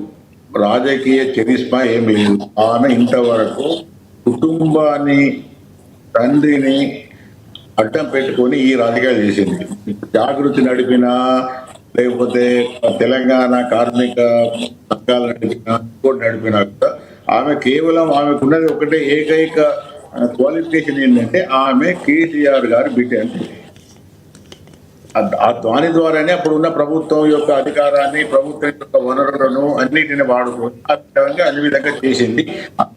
రాజకీయ చరిష్మా ఏం లేదు. ఆమె ఇంతవరకు కుటుంబాన్ని, తండ్రిని అడ్డం పెట్టుకొని ఈ రాజకీయాలు చేసింది. జాగృతి నడిపినా లేకపోతే తెలంగాణ కార్మిక సంఘాలు నడిపినా కూడా ఆమె కేవలం ఆమెకున్నది ఒకటే ఏకైక క్వాలిఫికేషన్ ఏంటంటే ఆమె కేసీఆర్ గారి బిడ్డ అంటే. దాని ద్వారానే అప్పుడు ఉన్న ప్రభుత్వం యొక్క అధికారాన్ని, ప్రభుత్వం యొక్క వనరులను అన్నిటిని వాడుకొని అన్ని విధంగా చేసింది.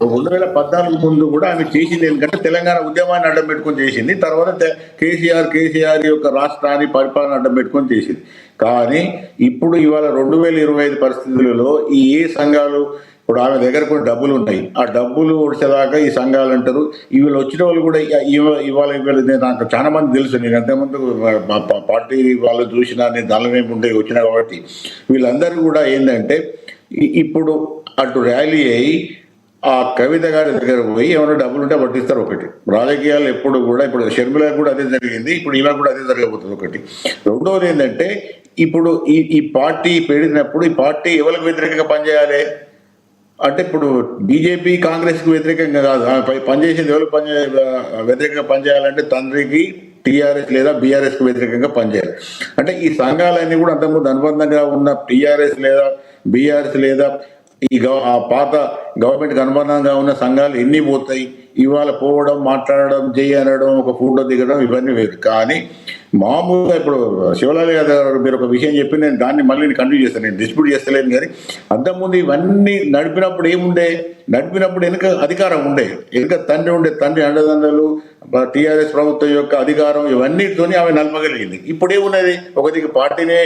2014 ముందు కూడా ఆమె చేసింది ఎందుకంటే తెలంగాణ ఉద్యమాన్ని అడ్డం పెట్టుకొని చేసింది. తర్వాత కేసీఆర్ యొక్క రాష్ట్రాన్ని పరిపాలన అడ్డం పెట్టుకొని చేసింది. కానీ ఇప్పుడు ఇవాళ 2025 పరిస్థితులలో ఈ ఏ సంఘాలు, ఇప్పుడు ఆమె దగ్గర కొన్ని డబ్బులు ఉన్నాయి, ఆ డబ్బులు వచ్చేదాకా ఈ సంఘాలు అంటారు. వీళ్ళు వచ్చిన వాళ్ళు కూడా ఇవాళ నాకు చాలా మంది తెలుసు. నేను అంతకుముందు పార్టీ వాళ్ళు చూసినా, నేను దానిలోనే ఉండే వచ్చినా కాబట్టి వీళ్ళందరూ కూడా ఏంటంటే ఇప్పుడు అటు ర్యాలీ అయ్యి ఆ కవిత గారి దగ్గర పోయి ఏమైనా డబ్బులు ఉంటే పట్టిస్తారు. ఒకటి రాజకీయాలు ఎప్పుడు కూడా, ఇప్పుడు షర్మిల కూడా అదే జరిగింది, ఇప్పుడు ఈమె కూడా అదే జరగబోతుంది. ఒకటి. రెండవది ఏంటంటే ఇప్పుడు ఈ పార్టీ పెరిగినప్పుడు ఈ పార్టీ ఎవరికి వ్యతిరేకంగా పనిచేయాలి అంటే ఇప్పుడు బీజేపీ కాంగ్రెస్కి వ్యతిరేకంగా కాదు, పనిచేసేది ఎవరు వ్యతిరేకంగా పనిచేయాలంటే తండ్రికి టీఆర్ఎస్ లేదా బీఆర్ఎస్కి వ్యతిరేకంగా పనిచేయాలి. అంటే ఈ సంఘాలన్నీ కూడా అంతకుముందు అనుబంధంగా ఉన్న టీఆర్ఎస్ లేదా బీఆర్ఎస్ లేదా ఆ పాత గవర్నమెంట్కి అనుబంధంగా ఉన్న సంఘాలు ఎన్ని పోతాయి? ఇవాళ పోవడం, మాట్లాడడం, చేయనడం, ఒక ఫోటో దిగడం, ఇవన్నీ వేరు. కానీ మామూలుగా ఇప్పుడు శివలాల్ గారు మీరు ఒక విషయం చెప్పి నేను దాన్ని మళ్ళీ కంటిన్యూ చేస్తాను, నేను డిస్ప్యూట్ చేస్తలేను. కానీ అంతకుముందు ఇవన్నీ నడిపినప్పుడు ఏముండే, నడిపినప్పుడు వెనుక అధికారం ఉండే, వెనుక తండ్రి ఉండే, తండ్రి అండదండలు, టీఆర్ఎస్ ప్రభుత్వం యొక్క అధికారం, ఇవన్నిటితోని ఆమె నలపగలిగింది. ఇప్పుడు ఏమున్నది, ఒకటికి పార్టీనే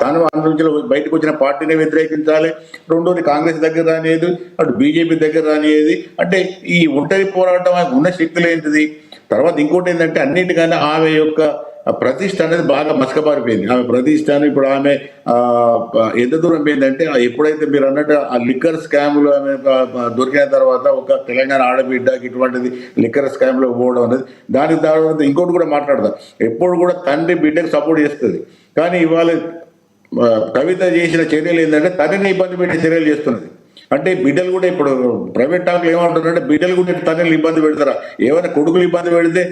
తను అనుభవించిన బయటకు వచ్చిన పార్టీనే వ్యతిరేకించాలి, రెండోది కాంగ్రెస్ దగ్గర రానిది, అటు బీజేపీ దగ్గర రానిది. అంటే ఈ ఒంటరి పోరాటం ఉన్న శక్తులు ఏంటిది? తర్వాత ఇంకోటి ఏంటంటే అన్నిటికన్నా ఆమె యొక్క ప్రతిష్ట అనేది బాగా మసకబారిపోయింది. ఆమె ప్రతిష్టను ఇప్పుడు ఆమె ఎంత దూరం పోయిందంటే ఎప్పుడైతే మీరు అన్నట్టు ఆ లిక్కర్ స్కామ్లో ఆమె దొరికిన తర్వాత ఒక తెలంగాణ ఆడబిడ్డకి ఇటువంటిది లిక్కర్ స్కామ్లో పోవడం అనేది, దాని తర్వాత ఇంకోటి కూడా మాట్లాడతాం, ఎప్పుడు కూడా తండ్రి బిడ్డకు సపోర్ట్ చేస్తుంది. కానీ ఇవాళ కవిత చేసిన చర్యలు ఏంటంటే తండ్రిని ఇబ్బంది పెట్టే చర్యలు చేస్తున్నది. అంటే బిడ్డలు కూడా ఇప్పుడు ప్రైవేట్ టాక్లు ఏమంటున్నారంటే బిడ్డలు కూడా తండ్రులు ఇబ్బంది పెడతారా? ఏమైనా కొడుకులు ఇబ్బంది పెడితే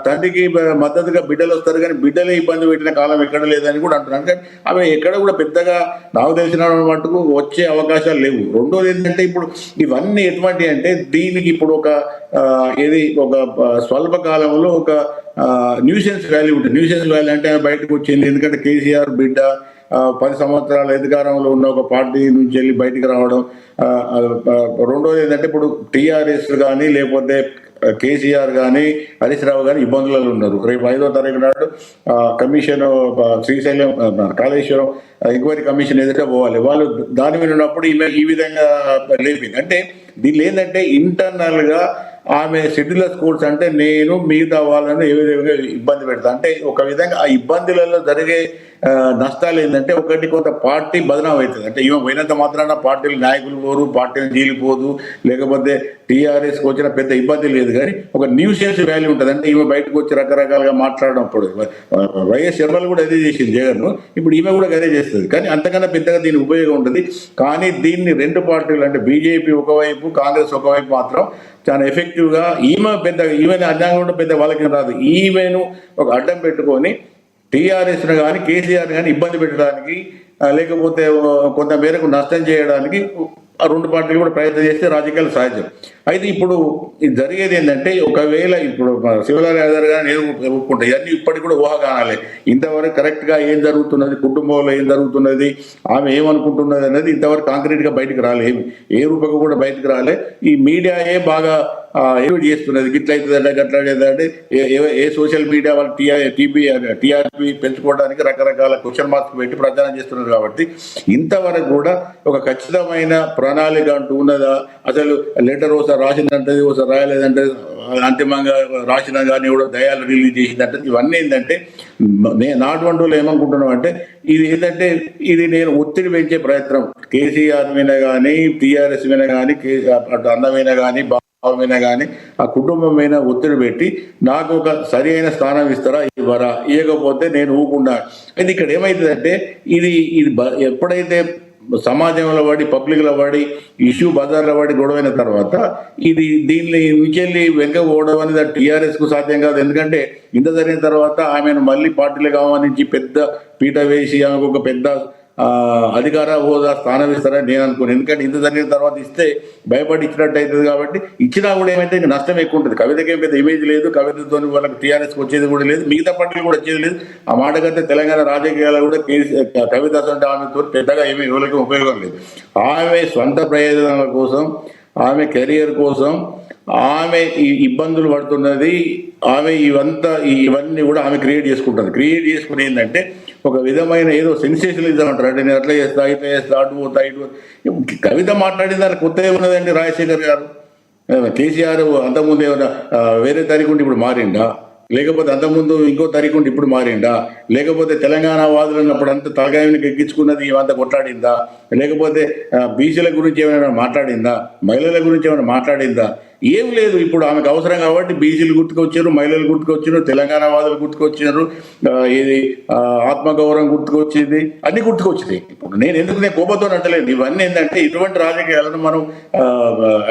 తండ్రికి మద్దతుగా బిడ్డలు వస్తారు, కానీ బిడ్డలే ఇబ్బంది పెట్టిన కాలం ఎక్కడ లేదని కూడా అంటున్నారు. కానీ అవి ఎక్కడ కూడా పెద్దగా నాకు తెలిసిన మటుకు వచ్చే అవకాశాలు లేవు. రెండోది ఏంటంటే ఇప్పుడు ఇవన్నీ ఎటువంటి అంటే దీనికి ఇప్పుడు ఒక స్వల్ప కాలంలో ఒక న్యూసెన్స్ వాల్యూ ఉంటుంది. న్యూసెన్స్ వాల్యూ అంటే బయటకు వచ్చింది, ఎందుకంటే కేసీఆర్ బిడ్డ 10 సంవత్సరాల అధికారంలో ఉన్న ఒక పార్టీ నుంచి వెళ్ళి బయటికి రావడం. రెండోది ఏంటంటే ఇప్పుడు టీఆర్ఎస్ కానీ లేకపోతే కేసీఆర్ కానీ హరీష్ రావు కానీ ఇబ్బందులలో ఉన్నారు. రేపు 5వ తారీఖు నాడు commission Srisailam Kaleshwaram enquiry commission ఎదుట పోవాలి. వాళ్ళు దాని మీద ఉన్నప్పుడు ఈమె ఈ విధంగా లేపింది. అంటే దీనిలో ఏంటంటే ఇంటర్నల్ గా ఆమె షెడ్యూలర్ స్కూల్స్ అంటే నేను మిగతా వాళ్ళని ఏ విధంగా ఇబ్బంది పెడతా అంటే ఒక విధంగా ఆ ఇబ్బందులలో జరిగే నష్టాలు ఏంటంటే ఒకటి కొంత పార్టీ బదనాం అవుతుంది. అంటే ఈమె పోయినంత మాత్రాన పార్టీలు నాయకులు పోరు, పార్టీలు జీలిపోదు, లేకపోతే టీఆర్ఎస్కి వచ్చిన పెద్ద ఇబ్బంది లేదు, కానీ ఒక న్యూసెన్స్ వాల్యూ ఉంటుంది. అంటే ఈమె బయటకు వచ్చి రకరకాలుగా మాట్లాడడం వైఎస్ శర్మలు కూడా అదే చేసింది జగన్, ఇప్పుడు ఈమె కూడా అదే చేస్తుంది. కానీ అంతకన్నా పెద్దగా దీని ఉపయోగం ఉంటుంది. కానీ దీన్ని రెండు పార్టీలు అంటే బీజేపీ ఒకవైపు, కాంగ్రెస్ ఒకవైపు మాత్రం చాలా ఎఫెక్టివ్గా ఈమెను అడ్డంగా కూడా పెద్ద వాళ్ళకి రాదు. ఈమెను ఒక అడ్డం పెట్టుకొని టీఆర్ఎస్ను కానీ కేసీఆర్ కానీ ఇబ్బంది పెట్టడానికి లేకపోతే కొంత మేరకు నష్టం చేయడానికి ఆ రెండు పార్టీలు కూడా ప్రయత్నం చేస్తే రాజకీయాలు సహజం. అయితే ఇప్పుడు ఇది జరిగేది ఏంటంటే ఒకవేళ ఇప్పుడు శివలాల్ యాదవ్ గారిని ఒప్పుకుంటాయి ఇవన్నీ ఇప్పటికి కూడా ఊహాగానాలే. ఇంతవరకు కరెక్ట్గా ఏం జరుగుతున్నది, కుటుంబంలో ఏం జరుగుతున్నది, ఆమె ఏమనుకుంటున్నది అనేది ఇంతవరకు కాంక్రీట్గా బయటకు రాలేదు, ఏ రూపంగా కూడా బయటకు రాలే. ఈ మీడియాయే బాగా ఏమిటి చేస్తున్నది, గిట్లయితుందంటే గట్లాడేదంటే ఏ సోషల్ మీడియా వాళ్ళు టీఆర్పీ పెంచుకోవడానికి రకరకాల క్వశ్చన్ మార్క్స్ పెట్టి ప్రచారం చేస్తున్నారు. కాబట్టి ఇంతవరకు కూడా ఒక ఖచ్చితమైన ప్రణాళిక అంటూ ఉన్నదా, అసలు లెటర్ ఒకసారి రాసిందంటే ఒకసారి రాయలేదంటే అంతిమంగా రాసిన కానీ కూడా దయాలు రిలీజ్ చేసిందంటే ఇవన్నీ ఏంటంటే నాటువంటి వాళ్ళు ఏమనుకుంటున్నాం అంటే ఇది ఏంటంటే ఇది నేను ఒత్తిడి పెంచే ప్రయత్నం కేసీఆర్ మీద కానీ టీఆర్ఎస్ మీద కానీ అందమైన కానీ మీద కానీ ఆ కుటుంబం మీద ఒత్తిడి పెట్టి నాకు ఒక సరి అయిన స్థానం ఇస్తారా ఇవ్వరా, ఇవ్వకపోతే నేను ఊకుండా. అయితే ఇక్కడ ఏమవుతుందంటే ఇది ఎప్పుడైతే సమాజంలో పడి పబ్లిక్లో పడి ఇష్యూ బజార్లో పడి గొడవైన తర్వాత దీన్ని నుంచి వెంకపోవడం అనేది టీఆర్ఎస్కు సాధ్యం కాదు. ఎందుకంటే ఇంత జరిగిన తర్వాత ఆమెను మళ్ళీ పార్టీలకు ఆహ్వానించి పెద్ద పీట వేసి ఆమెకు ఒక పెద్ద అధికార హోదా స్థానం ఇస్తారని నేను అనుకున్నాను. ఎందుకంటే ఇంత జరిగిన తర్వాత ఇస్తే భయపడి ఇచ్చినట్టు అవుతుంది. కాబట్టి ఇచ్చినా కూడా ఏమైతే ఇంకా నష్టం ఎక్కువ ఉంటుంది. కవితకి ఏం పెద్ద ఇమేజ్ లేదు, కవితతో వాళ్ళకి టీఆర్ఎస్కి వచ్చేది కూడా లేదు, మిగతా పార్టీలు కూడా వచ్చేది లేదు. ఆ మాట కంటే తెలంగాణ రాజకీయాలు కూడా కవిత అంటే ఆమెతో పెద్దగా ఏమీ ఎవరికి ఉపయోగం లేదు. ఆమె స్వంత ప్రయోజనాల కోసం, ఆమె కెరియర్ కోసం ఆమె ఈ ఇబ్బందులు పడుతున్నది. ఆమె ఇవన్నీ కూడా ఆమె క్రియేట్ చేసుకుని ఏంటంటే ఒక విధమైన ఏదో సెన్సేషనలిజం అంటారు. అంటే నేను అట్లా చేస్తా, ఇట్లా చేస్తా, అటు పోతా, ఇటు. కవిత మాట్లాడిన దానికి కొత్త ఏమున్నదండి? రాజశేఖర్ గారు, కేసీఆర్ అంతకుముందు ఏమైనా వేరే తారీఖు ఉండి ఇప్పుడు మారిండా, లేకపోతే అంతకుముందు ఇంకో తారీఖు ఉండి ఇప్పుడు మారిండా, లేకపోతే తెలంగాణ వాదులు ఉన్నప్పుడు అంత తలగాయనికి ఎక్కించుకున్నది ఇవంతా కొట్లాడిందా, లేకపోతే బీసీల గురించి ఏమైనా మాట్లాడిందా, మహిళల గురించి ఏమైనా మాట్లాడిందా? ఏం లేదు. ఇప్పుడు ఆమెకు అవసరం కాబట్టి బీసీలు గుర్తుకొచ్చారు, మహిళలు గుర్తుకొచ్చారు, తెలంగాణ వాదులు గుర్తుకొచ్చారు, ఇది ఆత్మగౌరవం గుర్తుకొచ్చింది, అన్ని గుర్తుకొచ్చింది. ఇప్పుడు నేను కోపంతో అంటలేదు. ఇవన్నీ ఏంటంటే ఇటువంటి రాజకీయాలను మనం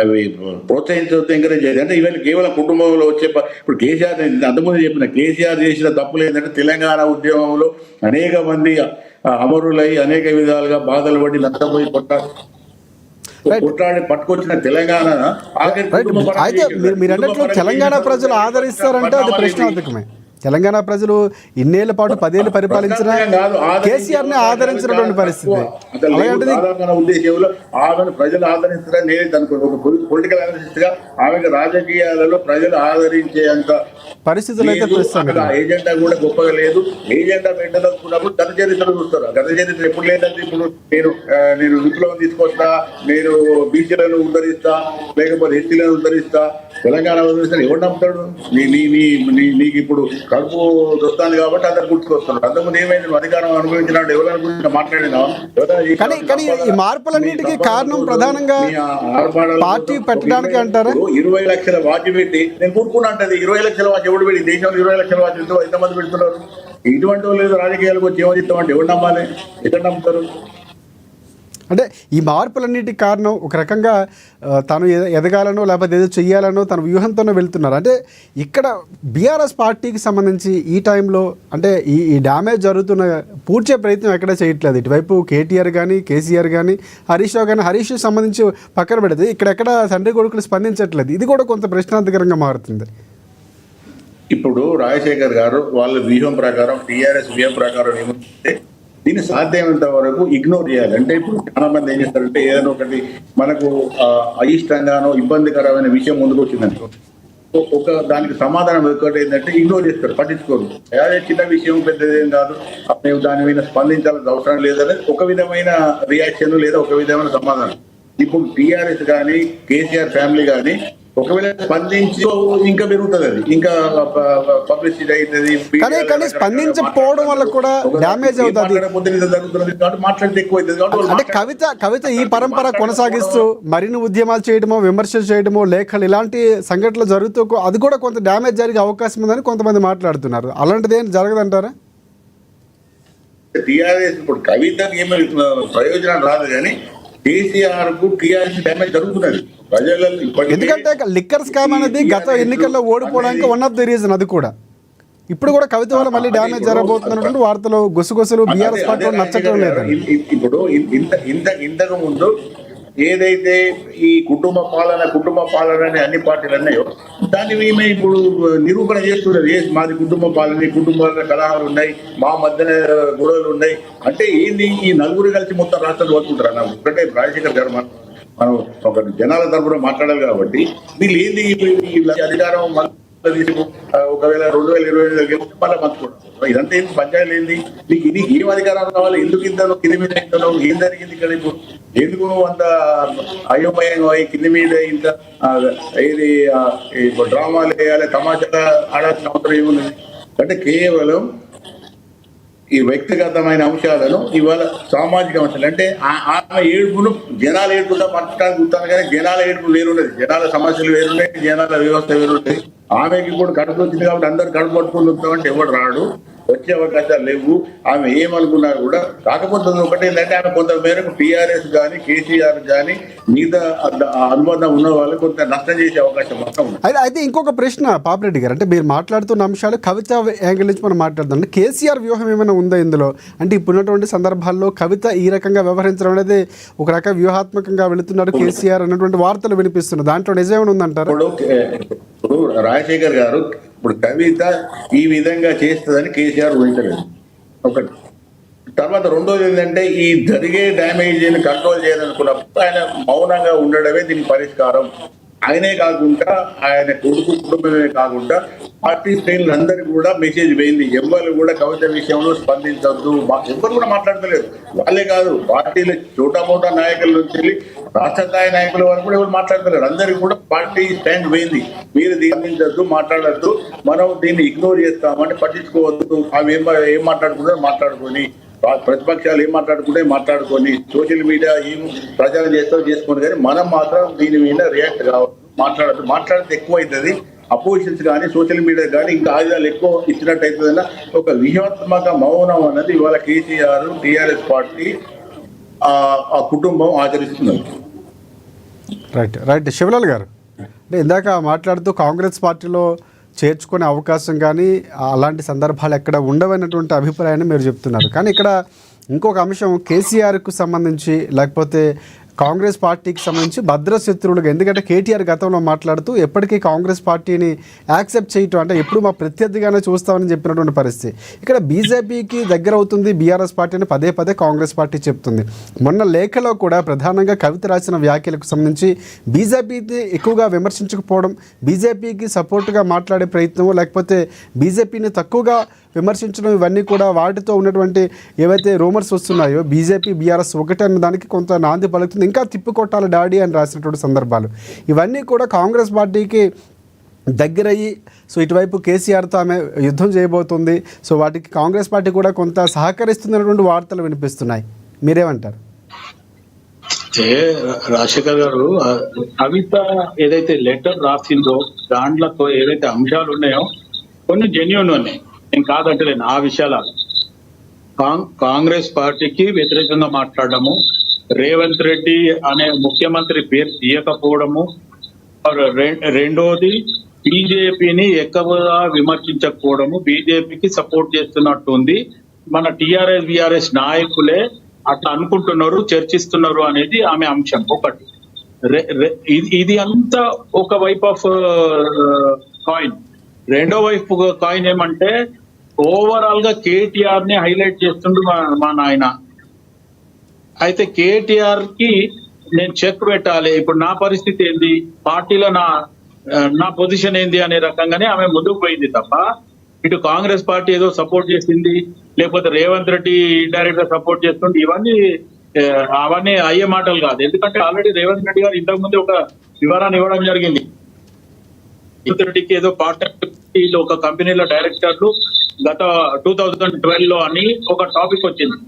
అవి ప్రోత్సహించవద్దు, ఎంకరేజ్ చేయాలి. అంటే ఇవన్నీ కేవలం కుటుంబంలో వచ్చే ఇప్పుడు కేసీఆర్ అంతకుముందు చెప్పిన కేసీఆర్ చేసిన తప్పులు ఏంటంటే తెలంగాణ ఉద్యమంలో అనేక మంది అమరులై అనేక విధాలుగా బాధలు పడి నష్టపోయి కొట్లాడి పట్టుకొచ్చిన తెలంగాణ అయితే మీరు అన్నట్లు తెలంగాణ ప్రజలు ఆదరిస్తారంటే అది ప్రశ్నార్థకమే. తెలంగాణ ప్రజలు ఇన్నేళ్ల పాటు 10 ఏళ్ళు పరిపాలించిన కేసీఆర్ ని ఆదరించినటువంటి పరిస్థితి. ఉద్దేశంలో ఆమెను ప్రజలు ఆదరిస్తారని నేను అనుకున్నాను. ఒక పొలిటికల్ అనలిస్ట్ గా ఆమెకు రాజకీయాలలో ప్రజలు ఆదరించేంత పరిస్థితులు అయితే ఏజెండా కూడా గొప్పగా లేదు. ఏజెండా పెట్టదలుచుకున్నప్పుడు గత చరిత్ర చూస్తారు. గత చరిత్ర ఎప్పుడు లేదంటే ఇప్పుడు నేను విప్లవం తీసుకొస్తా, నేను బీసీలను ఉద్ధరిస్తా, లేకపోతే ఎస్సీలను ఉద్ధరిస్తా, తెలంగాణ ఉద్ధరిస్తా, ఎవరు నమ్ముతాడు? నీకు ఇప్పుడు కడుపు వస్తాను కాబట్టి అందరు గుర్తుకొస్తున్నాడు. అంతకుముందు ఏమైంది? అధికారం అనుభవించినాడు, ఎవరి గురించి మాట్లాడినా? కానీ ఈ మార్పులన్నింటికి కారణం ప్రధానంగా పార్టీ పెట్టడానికి అంటారా? 20 లక్షల వాచి పెట్టి నేను కూరుకున్నా అంటది. 20 లక్షల వాచి ఎవడు పెట్టి దేశంలో 20 లక్షల వాచి ఎంతమంది పెడుతున్నారు? ఇటువంటి వాళ్ళు రాజకీయాలకు వచ్చి ఏమని చెప్తామంటే ఎవరు నమ్మాలి? ఎక్కడ నమ్ముతారు? అంటే ఈ మార్పులన్నిటికి కారణం ఒక రకంగా తను ఎదగాలనో లేకపోతే ఏదో చెయ్యాలనో తన వ్యూహంతోనే వెళ్తున్నారు. అంటే ఇక్కడ బీఆర్ఎస్ పార్టీకి సంబంధించి ఈ టైంలో అంటే ఈ డ్యామేజ్ జరుగుతున్న పూడ్చే ప్రయత్నం ఎక్కడ చేయట్లేదు. ఇటువైపు కేటీఆర్ కానీ కేసీఆర్ కానీ హరీష్ రావు కానీ హరీష్ సంబంధించి పక్కన పెడితే ఇక్కడెక్కడ తండ్రి కొడుకులు స్పందించట్లేదు. ఇది కూడా కొంత ప్రశ్నార్థకరంగా మారుతుంది. ఇప్పుడు రాజశేఖర్ గారు వాళ్ళ వ్యూహం ప్రకారం టీఆర్ఎస్ వ్యూహం ప్రకారం ఏమంటే దీన్ని సాధ్యమైనంత వరకు ఇగ్నోర్ చేయాలి. అంటే ఇప్పుడు చాలా మంది ఏం చేస్తారంటే ఏదైనా ఒకటి మనకు అయిష్టంగానో ఇబ్బందికరమైన విషయం ముందుకు వచ్చిందనుకో ఒక దానికి సమాధానం ఒకటి ఏంటంటే ఇగ్నోర్ చేస్తారు, పట్టించుకోరు. అదే చిన్న విషయం పెద్దదేం కాదు, మేము దాని మీద స్పందించాల్సిన అవసరం లేదని ఒక విధమైన రియాక్షన్ లేదా ఒక విధమైన సమాధానం. ఇప్పుడు టీఆర్ఎస్ కానీ కేసీఆర్ ఫ్యామిలీ కానీ ఒకవేళ స్పందించి ఇంకా పెరుగుతుంది, అది ఇంకా పబ్లిసిటీ అవుతుంది. కానీ స్పందించకపోవడం వల్ల కూడా డ్యామేజ్ అవుతుంది. మాట్లాడితే ఎక్కువ అవుతుంది. అంటే కవిత ఈ పరంపర కొనసాగిస్తూ మరిన్ని ఉద్యమాలు చేయడమో విమర్శలు చేయడమో లేఖలు ఇలాంటి సంఘటనలు జరుగుతూ అది కూడా కొంత డ్యామేజ్ జరిగే అవకాశం ఉందని కొంతమంది మాట్లాడుతున్నారు. అలాంటిది ఏం జరగదంటారా? టీఆర్ఎస్ ఇప్పుడు కవితకి ఏమీ ప్రయోజనం రాదు కానీ కేసీఆర్ కు టీఆర్ఎస్ డ్యామేజ్ జరుగుతున్నది ప్రజలలో. ఎందుకంటే లిక్కర్ స్కామ్ అనేది గత ఎన్నికల్లో ఓడిపోవడానికి వన్ ఆఫ్ ది రీజన్. అది కూడా ఇప్పుడు కూడా కవిత వల్ల మళ్ళీ డ్యామేజ్ జరగబోతున్నటువంటి వార్తలు గుసగుసలు బీఆర్ఎస్ పార్టీ నచ్చటం లేదు. ఇప్పుడు ఇంతకు ముందు ఏదైతే ఈ కుటుంబ పాలన అనే అన్ని పార్టీలు అన్నాయో దాన్ని మేమే ఇప్పుడు నిరూపణ చేస్తున్నారు. మాది కుటుంబ పాలన, కుటుంబాల కలహాలు ఉన్నాయి, మా మధ్యన గొడవలు ఉన్నాయి అంటే ఏంది? ఈ నలుగురు కలిసి మొత్తం రాష్ట్రాలు పట్టుకుంటారు అన్న. ఒకటే రాజశేఖర్ గారు మనం ఒక జనాల తరపున మాట్లాడాలి కాబట్టి వీళ్ళు ఏంది అధికారం ఒకవేళ 2020 మళ్ళీ పంచుకోవడం ఇదంతా ఏంటి? పంచాయతీలు ఏంది? నీకు ఏం అధికారాలు కావాలి? ఎందుకు ఇంతలో కింది మీద ఇంతలో ఏం జరిగింది ఇక్కడ? ఇప్పుడు ఎందుకు నువ్వు అంత అయోమయంగా కింది మీద ఇంత ఇది డ్రామాలు వేయాలి, తమాషాగా ఆడాల్సిన అవసరం ఏమున్నది? అంటే కేవలం ఈ వ్యక్తిగతమైన అంశాలను ఇవాళ సామాజిక అంశాలు అంటే ఆమె ఏడుపును జనాల ఏడుపుగా పట్టడానికి గుర్తాను కానీ జనాల ఏడుపు వేరున్నది, జనాల సమస్యలు వేరున్నాయి, జనాల వ్యవస్థ వేరుంటాయి. ఆమెకి ఇప్పుడు కడుపు వచ్చింది కాబట్టి అందరు కడుపు పట్టుకుని వస్తామంటే ఎవరు రాడు, వచ్చే అవకాశాలు లేవు. ఆమె ఏమనుకున్నా కూడా కాకపోతే ఒకటి ఏంటంటే ఆమె కొంత మేరకు టీఆర్ఎస్ కానీ కేసీఆర్ కానీ మిగతా అనుబంధం ఉన్న వాళ్ళు కొంత నష్టం చేసే అవకాశం మొత్తం ఉంది. అయితే ఇంకొక ప్రశ్న పాపిరెడ్డి గారు, అంటే మీరు మాట్లాడుతున్న అంశాలు కవిత యాంగిల్ నుంచి మనం మాట్లాడుతాం. అంటే కేసీఆర్ వ్యూహం ఏమైనా ఉందా ఇందులో? అంటే ఇప్పుడున్నటువంటి సందర్భాల్లో కవిత ఈ రకంగా వ్యవహరించడం అనేది ఒక రక వ్యూహాత్మకంగా వెళుతున్నారు కేసీఆర్ అన్నటువంటి వార్తలు వినిపిస్తున్నారు. దాంట్లో నిజమేమైనా ఉందంటారు? ఇప్పుడు రాజశేఖర్ గారు ఇప్పుడు కవిత ఈ విధంగా చేస్తుందని కేసీఆర్ ఊహించలేదు ఒకటి. తర్వాత రెండోది ఏంటంటే ఈ జరిగే డ్యామేజ్ని కంట్రోల్ చేయాలనుకున్నప్పుడు ఆయన మౌనంగా ఉండడమే దీనికి పరిష్కారం. ఆయనే కాకుండా ఆయన కొడుకు కుటుంబమే కాకుండా పార్టీ శ్రేణులు అందరికీ కూడా మెసేజ్ పోయింది. ఎవరు కూడా కవిత విషయంలో స్పందించద్దు, ఎవరు కూడా మాట్లాడతలేదు. వాళ్ళే కాదు పార్టీల చోటా నాయకుల నుంచి వెళ్ళి రాష్ట్ర స్థాయి నాయకుల వరకు కూడా ఎవరు మాట్లాడతలేరు. అందరికీ కూడా పార్టీ స్టాండ్ పోయింది. మీరు స్పందించద్దు, మాట్లాడద్దు, మనం దీన్ని ఇగ్నోర్ చేస్తామంటే పట్టించుకోవద్దు. అవి ఏం మాట్లాడుకుంటారో మాట్లాడుకొని, ప్రతిపక్షాలు ఏం మాట్లాడుకొని సోషల్ మీడియా ఏం ప్రచారం చేస్తారో చేసుకోండి, కానీ మనం మాత్రం దీని మీద రియాక్ట్ కావద్దు, మాట్లాడితే ఎక్కువ అవుతుంది. అపోజిషన్స్ కానీ సోషల్ మీడియా కానీ ఇంకా ఆయుధాలు ఎక్కువ ఇచ్చినట్టు అవుతుందన్న ఒక వ్యూహాత్మక మౌనం అన్నది ఇవాళ కేసీఆర్ టీఆర్ఎస్ పార్టీ ఆ కుటుంబం ఆచరిస్తున్నారు. రైట్ శివలాల్ గారు, అంటే ఇందాక మాట్లాడుతూ కాంగ్రెస్ పార్టీలో చేర్చుకునే అవకాశం కానీ అలాంటి సందర్భాలు ఎక్కడ ఉండవన్నటువంటి అభిప్రాయాన్ని మీరు చెప్తున్నారు. కానీ ఇక్కడ ఇంకొక అంశం కేసీఆర్కు సంబంధించి లేకపోతే కాంగ్రెస్ పార్టీకి సంబంధించి భద్రశత్రువులుగా, ఎందుకంటే కేటీఆర్ గతంలో మాట్లాడుతూ ఎప్పటికీ కాంగ్రెస్ పార్టీని యాక్సెప్ట్ చేయటం అంటే ఎప్పుడు మా ప్రత్యర్థిగానే చూస్తామని చెప్పినటువంటి పరిస్థితి. ఇక్కడ బీజేపీకి దగ్గర అవుతుంది బీఆర్ఎస్ పార్టీ అని పదే కాంగ్రెస్ పార్టీ చెప్తుంది. మొన్న లేఖలో కూడా ప్రధానంగా కవిత రాసిన వ్యాఖ్యలకు సంబంధించి బీజేపీని ఎక్కువగా విమర్శించకపోవడం, బీజేపీకి సపోర్ట్గా మాట్లాడే ప్రయత్నం, లేకపోతే బీజేపీని తక్కువగా విమర్శించడం, ఇవన్నీ కూడా వాటితో ఉన్నటువంటి ఏవైతే రూమర్స్ వస్తున్నాయో బీజేపీ బీఆర్ఎస్ ఒకటే అన్న దానికి కొంత నాంది పలుకుతుంది. ఇంకా తిప్పికొట్టాలి డాడీ అని రాసినటువంటి సందర్భాలు ఇవన్నీ కూడా కాంగ్రెస్ పార్టీకి దగ్గరయ్యి సో ఇటువైపు కేసీఆర్తో ఆమె యుద్ధం చేయబోతుంది. సో వాటికి కాంగ్రెస్ పార్టీ కూడా కొంత సహకరిస్తున్నటువంటి వార్తలు వినిపిస్తున్నాయి. మీరేమంటారు? రాజశేఖర్ గారు, కవిత ఏదైతే లెటర్ రాసిందో దాంట్లో ఏదైతే అంశాలు ఉన్నాయో కొన్ని జెన్యూన్ ఉన్నాయి, నేను కాదంటలేను. ఆ విషయాల కాంగ్రెస్ పార్టీకి వ్యతిరేకంగా మాట్లాడడము, రేవంత్ రెడ్డి అనే ముఖ్యమంత్రి పేరు తీయకపోవడము, రెండోది బీజేపీని ఎక్కువగా విమర్శించకపోవడము, బీజేపీకి సపోర్ట్ చేస్తున్నట్టుంది. మన టిఆర్ఎస్ నాయకులే అట్లా అనుకుంటున్నారు, చర్చిస్తున్నారు అనేది ఆమె అంశం ఒకటి. ఇది అంతా ఒక వైప్ ఆఫ్ కాయిన్. రెండో వైపు కాయిన్ ఏమంటే ఓవరాల్ గా కేటీఆర్ ని హైలైట్ చేస్తుండ్రు మా నాయన. అయితే కేటీఆర్ కి నేను చెక్ పెట్టాలి, ఇప్పుడు నా పరిస్థితి ఏంది, పార్టీలో నా పొజిషన్ ఏంది అనే రకంగానే ఆమె ముందుకు పోయింది తప్ప ఇటు కాంగ్రెస్ పార్టీ ఏదో సపోర్ట్ చేసింది, లేకపోతే రేవంత్ రెడ్డి ఇండైరెక్ట్ గా సపోర్ట్ చేస్తుంది, అవన్నీ అయ్యే మాటలు కాదు. ఎందుకంటే ఆల్రెడీ రేవంత్ రెడ్డి గారు ఇంతకు ముందు ఒక వివరాన్ని ఇవ్వడం జరిగింది. రేవంత్ రెడ్డికి ఏదో పార్టీ ఒక కంపెనీలో డైరెక్టర్లు గత 2012 లో అని ఒక టాపిక్ వచ్చింది.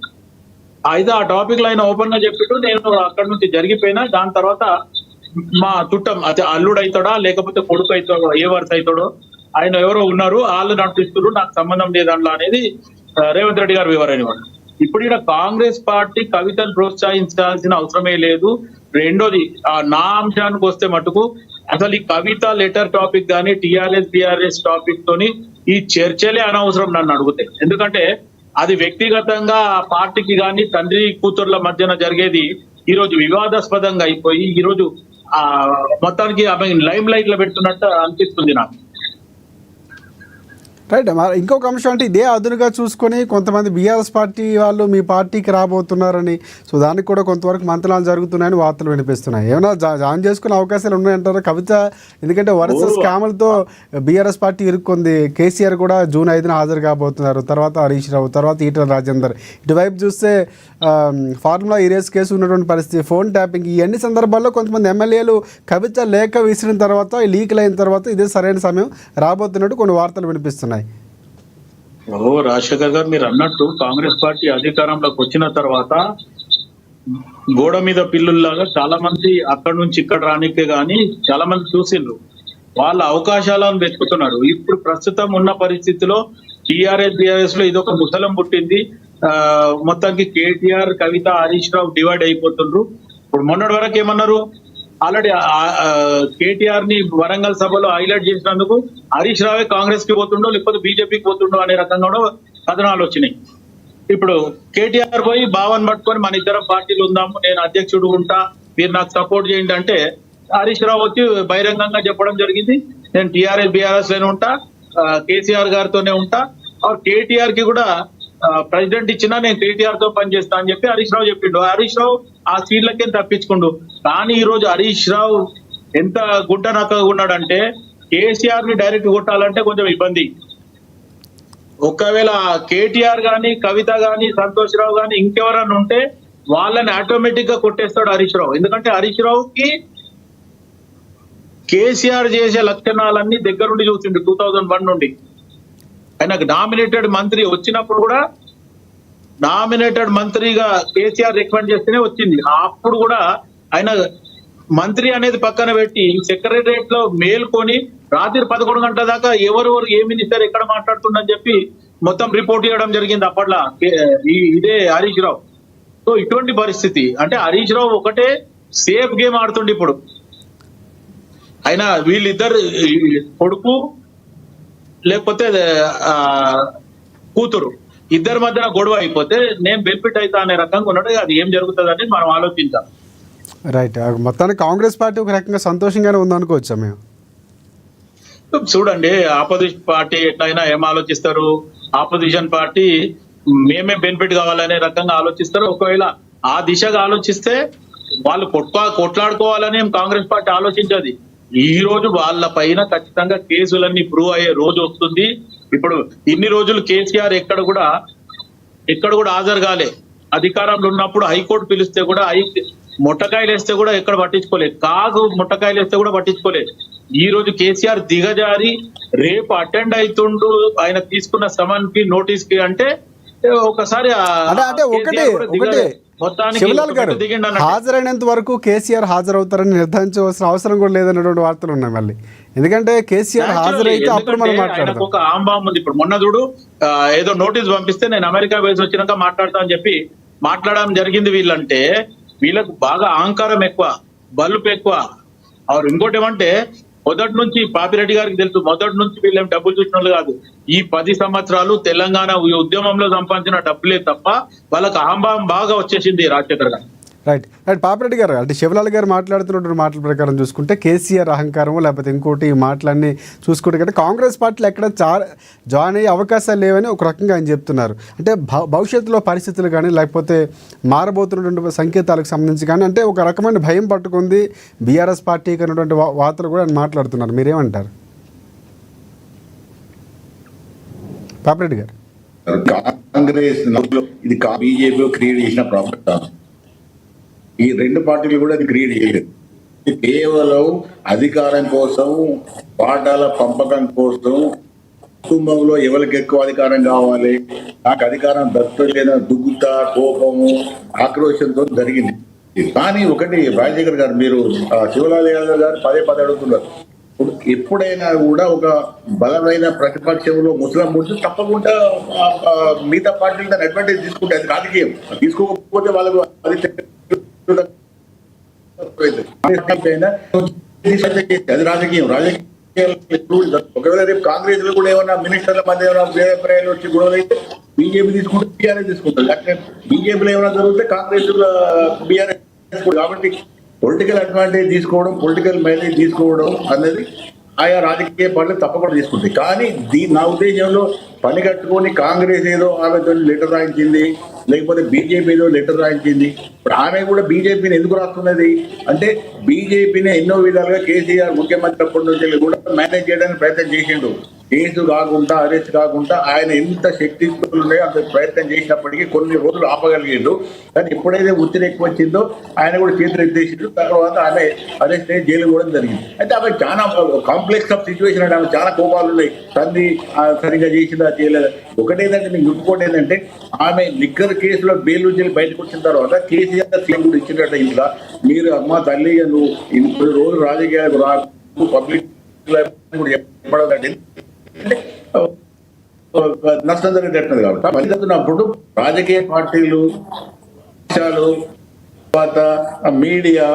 అయితే ఆ టాపిక్ లో ఆయన ఓపెన్ గా చెప్పిట్టు నేను అక్కడి నుంచి జరిగిపోయినా, దాని తర్వాత మా చుట్టం అదే అల్లుడు అవుతాడా లేకపోతే కొడుకు అవుతాడో ఏ వరుస అవుతాడో ఆయన ఎవరో ఉన్నారు, వాళ్ళు నడిపిస్తున్నారు, నాకు సంబంధం లేదండ్లా అనేది రేవంత్ రెడ్డి గారు వివరణ ఇవ్వండి. ఇప్పుడు ఇక్కడ కాంగ్రెస్ పార్టీ కవితను ప్రోత్సహించాల్సిన అవసరమే లేదు. రెండోది నా అంశానికి వస్తే మటుకు అసలు ఈ కవిత లెటర్ టాపిక్ కానీ టిఆర్ఎస్ టాపిక్ తోని ఈ చర్చలే అనవసరం నన్ను అడిగితే. ఎందుకంటే అది వ్యక్తిగతంగా ఆ పార్టీకి కానీ తండ్రి కూతుర్ల మధ్యన జరిగేది ఈ రోజు వివాదాస్పదంగా అయిపోయి ఈ రోజు మొత్తానికి ఆమె లైమ్ లైట్ లో పెడుతున్నట్టు అనిపిస్తుంది నాకు. రైట్. ఇంకొక అంశం అంటే ఇదే అదునుగా చూసుకొని కొంతమంది బీఆర్ఎస్ పార్టీ వాళ్ళు మీ పార్టీకి రాబోతున్నారని, సో దానికి కూడా కొంతవరకు మంత్రాలు జరుగుతున్నాయని వార్తలు వినిపిస్తున్నాయి. ఏమైనా జాయిన్ చేసుకునే అవకాశాలు ఉన్నాయంటారా కవిత? ఎందుకంటే వరుస స్కాములతో బీఆర్ఎస్ పార్టీ ఇరుక్కుంది. కేసీఆర్ కూడా June 5న హాజరు కాబోతున్నారు, తర్వాత హరీష్ రావు, తర్వాత ఈటల రాజేందర్. ఇటువైపు చూస్తే ఫార్ములా ఈరేస్ కేసు ఉన్నటువంటి పరిస్థితి, ఫోన్ ట్యాపింగ్, ఈ అన్ని సందర్భాల్లో కొంతమంది ఎమ్మెల్యేలు కవిత లేఖ విసిరిన తర్వాత, లీకులు అయిన తర్వాత ఇదే సరైన సమయం రాబోతున్నట్టు కొన్ని వార్తలు వినిపిస్తున్నాయి. రాజశేఖర్ గారు మీరు అన్నట్టు కాంగ్రెస్ పార్టీ అధికారంలోకి వచ్చిన తర్వాత గోడ మీద పిల్లుల్లాగా చాలా మంది అక్కడి నుంచి ఇక్కడ రానికే గాని చాలా మంది చూసిండ్రు, వాళ్ళ అవకాశాలను వెతుకుతున్నారు. ఇప్పుడు ప్రస్తుతం ఉన్న పరిస్థితిలో బీఆర్ఎస్ లో ఇదొక ముసలం పుట్టింది. మొత్తానికి కేటీఆర్, కవిత, హరీష్ రావు డివైడ్ అయిపోతుండ్రు. ఇప్పుడు మొన్నటి వరకు ఏమన్నారు, ఆల్రెడీ కేటీఆర్ ని వరంగల్ సభలో హైలైట్ చేసినందుకు హరీష్ రావే కాంగ్రెస్ కి పోతుండో లేకపోతే బీజేపీకి పోతుండో అనే రకంగా కూడా కథనాలు వచ్చినాయి. ఇప్పుడు కేటీఆర్ పోయి భావన్ పట్టుకొని మన ఇద్దరం పార్టీలు ఉందాము, నేను అధ్యక్షుడు ఉంటా, మీరు నాకు సపోర్ట్ చేయండి అంటే హరీష్ రావు వచ్చి బహిరంగంగా చెప్పడం జరిగింది, నేను బీఆర్ఎస్ లోనే ఉంటా, కేసీఆర్ గారితోనే ఉంటా, కేటీఆర్ కి కూడా ప్రెసిడెంట్ ఇచ్చినా నేను కేటీఆర్ తో పనిచేస్తా అని చెప్పి హరీష్ రావు చెప్పిండు. హరీష్ రావు ఆ సీట్లకే తప్పించుకుండు. కానీ ఈ రోజు హరీష్ రావు ఎంత గుడ్డ నక్కగా ఉన్నాడంటే కేసీఆర్ ని డైరెక్ట్ కొట్టాలంటే కొంచెం ఇబ్బంది. ఒకవేళ కేటీఆర్ గాని, కవిత గాని, సంతోష్ రావు గాని ఇంకెవరన్నా ఉంటే వాళ్ళని ఆటోమేటిక్ గా కొట్టేస్తాడు హరీష్ రావు. ఎందుకంటే హరీష్ రావుకి కేసీఆర్ చేసే లక్షణాలన్నీ దగ్గరుండి చూసిండు 2001 నుండి. ఆయనకు నామినేటెడ్ మంత్రి వచ్చినప్పుడు కూడా నామినేటెడ్ మంత్రిగా కేసీఆర్ రికమెండ్ చేస్తేనే వచ్చింది. అప్పుడు కూడా ఆయన మంత్రి అనేది పక్కన పెట్టి సెక్రటరియట్ లో మేల్కొని రాత్రి 11 గంటల దాకా ఎవరెవరు ఏ మినిస్టర్ ఎక్కడ మాట్లాడుతుండని చెప్పి మొత్తం రిపోర్ట్ చేయడం జరిగింది అప్పట్లో ఇదే హరీష్ రావు. సో ఇటువంటి పరిస్థితి అంటే హరీష్ రావు ఒకటే సేఫ్ గేమ్ ఆడుతుండే. ఇప్పుడు ఆయన వీళ్ళిద్దరు కొడుకు లేకపోతే కూతురు ఇద్దరి మధ్యన గొడవ అయిపోతే నేను బెనిఫిట్ అవుతా అనే రకంగా ఉన్నాడు. అది ఏం జరుగుతుంది అని మనం ఆలోచించాం. రైట్. మొత్తానికి కాంగ్రెస్ పార్టీ ఒక రకంగా సంతోషంగానే ఉందనుకోవచ్చా మేము? చూడండి, ఆపోజిషన్ పార్టీ ఎట్లయినా ఏం ఆలోచిస్తారు, ఆపోజిషన్ పార్టీ మేమే బెనిఫిట్ కావాలనే రకంగా ఆలోచిస్తారు. ఒకవేళ ఆ దిశగా ఆలోచిస్తే వాళ్ళు కొట్లాడుకోవాలని కాంగ్రెస్ పార్టీ ఆలోచించదు. ఈ రోజు వాళ్ళ పైన ఖచ్చితంగా కేసులన్నీ ప్రూవ్ అయ్యే రోజు వస్తుంది. ఇప్పుడు ఇన్ని రోజులు కేసీఆర్ ఎక్కడ కూడా హాజరు కాలే. అధికారంలో ఉన్నప్పుడు హైకోర్టు పిలిస్తే కూడా మొట్టకాయలు వేస్తే కూడా ఎక్కడ పట్టించుకోలేదు, మొట్టకాయలు వేస్తే కూడా పట్టించుకోలేదు. ఈ రోజు కేసీఆర్ దిగజారి రేపు అటెండ్ అవుతుండు ఆయన తీసుకున్న సమన్ కి, నోటీస్ కి. అంటే ఒకసారి శివలాల్ గారు హాజరైనంత వరకు కేసీఆర్ హాజరవుతారని నిర్ధారించవలసిన అవసరం కూడా లేదన్నటువంటి వార్తలు ఉన్నాయి మళ్ళీ. ఎందుకంటే కేసీఆర్ హాజరైతే అప్పుడు మనం మాట్లాడతాం. ఒక ఆంబాం ఉంది. ఇప్పుడు మొన్న చూడు ఏదో నోటీస్ పంపిస్తే నేను అమెరికా వేసి వచ్చినాక మాట్లాడతా అని చెప్పి మాట్లాడడం జరిగింది. వీళ్ళంటే వీళ్ళకు బాగా అహంకారం ఎక్కువ, బలుపు ఎక్కువ. ఇంకోటి ఏమంటే మొదటి నుంచి పాపిరెడ్డి గారికి తెలుసు, మొదటి నుంచి వీళ్ళేం డబ్బులు చూసిన వాళ్ళు కాదు. ఈ 10 సంవత్సరాలు తెలంగాణ ఉద్యమంలో సంపాదించిన డబ్బులే తప్ప వాళ్ళకి అహంభావం బాగా వచ్చేసింది రాజశేఖర్ గారు. రైట్ రైట్ పాపిరెడ్డి గారు, అంటే శివలాల్ గారు మాట్లాడుతున్నటువంటి మాటల ప్రకారం చూసుకుంటే కేసీఆర్ అహంకారం లేకపోతే ఇంకోటి ఈ మాటలన్నీ చూసుకుంటే కంటే కాంగ్రెస్ పార్టీలో ఎక్కడ జాయిన్ అయ్యే అవకాశాలు లేవని ఒక రకంగా ఆయన చెప్తున్నారు. అంటే భవిష్యత్తులో పరిస్థితులు కానీ లేకపోతే మారబోతున్నటువంటి సంకేతాలకు సంబంధించి కానీ అంటే ఒక రకమైన భయం పట్టుకుంది బీఆర్ఎస్ పార్టీకి అన్నటువంటి వార్తలు కూడా ఆయన మాట్లాడుతున్నారు. మీరేమంటారు పాపిరెడ్డి గారు? కాంగ్రెస్ ఇది బీజేపీ క్రియేట్ చేసిన ప్రాబ్లం కాదు. ఈ రెండు పార్టీలు కూడా అది క్రియేట్ చేయలేదు. కేవలం అధికారం కోసం, వాటాల పంపకం కోసం, కుటుంబంలో ఎవరికి ఎక్కువ అధికారం కావాలి, నాకు అధికారం దక్కలేదా దుగ్గుత, కోపము, ఆక్రోషంతో జరిగింది. కానీ ఒకటి రాజశేఖర్ గారు, మీరు శివలాల్ యాదవ్ గారు పదే అడుగుతున్నారు. ఎప్పుడైనా కూడా ఒక బలమైన ప్రతిపక్షంలో ముస్లిం ముందు తప్పకుండా మిగతా పార్టీలు దాన్ని అడ్వాంటేజ్ తీసుకుంటే అది రాజకీయం. తీసుకోకపోతే వాళ్ళకు అది అది రాజకీయం. ఒకవేళ రేపు కాంగ్రెస్ లో కూడా ఏమన్నా మినిస్టర్ల మధ్య ఏమైనా వేరే వచ్చి గొడవలు అయితే బీజేపీ తీసుకుంటే బీఆర్ఎస్ తీసుకుంటారు. లేకపోతే బీజేపీలో ఏమైనా జరిగితే కాంగ్రెస్ బీఆర్ఎస్. కాబట్టి పొలిటికల్ అడ్వాంటేజ్ తీసుకోవడం, పొలిటికల్ మైలేజ్ తీసుకోవడం అనేది ఆయా రాజకీయ పార్టీలు తప్పకుండా తీసుకుంటాయి. కానీ నా ఉద్దేశంలో పని కట్టుకొని కాంగ్రెస్ ఏదో ఆమెతో లెటర్ రాయించింది, లేకపోతే బీజేపీ ఏదో లెటర్ రాయించింది. ఇప్పుడు ఆమె కూడా బీజేపీని ఎందుకు రాస్తున్నది అంటే బీజేపీని ఎన్నో విధాలుగా కేసీఆర్ ముఖ్యమంత్రి అప్పటి నుంచి కూడా మేనేజ్ చేయడానికి ప్రయత్నం చేసిండు. కేసు కాకుండా, అరెస్ట్ కాకుండా ఆయన ఎంత శక్తిస్తులు ఉన్నాయో అంత ప్రయత్నం చేసినప్పటికీ కొన్ని రోజులు ఆపగలిగిండు. కానీ ఎప్పుడైతే ఒత్తిడి ఎక్కువ వచ్చిందో ఆయన కూడా చేతులు ఎత్తేసిండు. తర్వాత ఆమె అరెస్ట్ అయ్యి జైలు కూడా జరిగింది. అయితే ఆమె చాలా కాంప్లెక్స్ ఆఫ్ సిచ్యువేషన్ అంటే ఆమె చాలా కోపాలు ఉన్నాయి. తండ్రి సరిగ్గా చేసిందా చేయలేదా. ఒకటేదంటే మీకు ఇంకోటి ఏంటంటే ఆమె లిక్కర్ కేసులో బెయిల్ నుంచి బయటకు వచ్చిన తర్వాత కేసీఆర్ సీఎం కూడా ఇచ్చినట్ట ఇంట్లో మీరు అమ్మ తల్లి నువ్వు ఇన్ని రోజులు రాజకీయాలకు రా, పబ్లిక్ కూడా చెప్పడండి అంటే నష్టం జరిగేటట్టున్నది. కాబట్టి మళ్ళీ చదువుతున్నప్పుడు రాజకీయ పార్టీలు, తర్వాత మీడియా,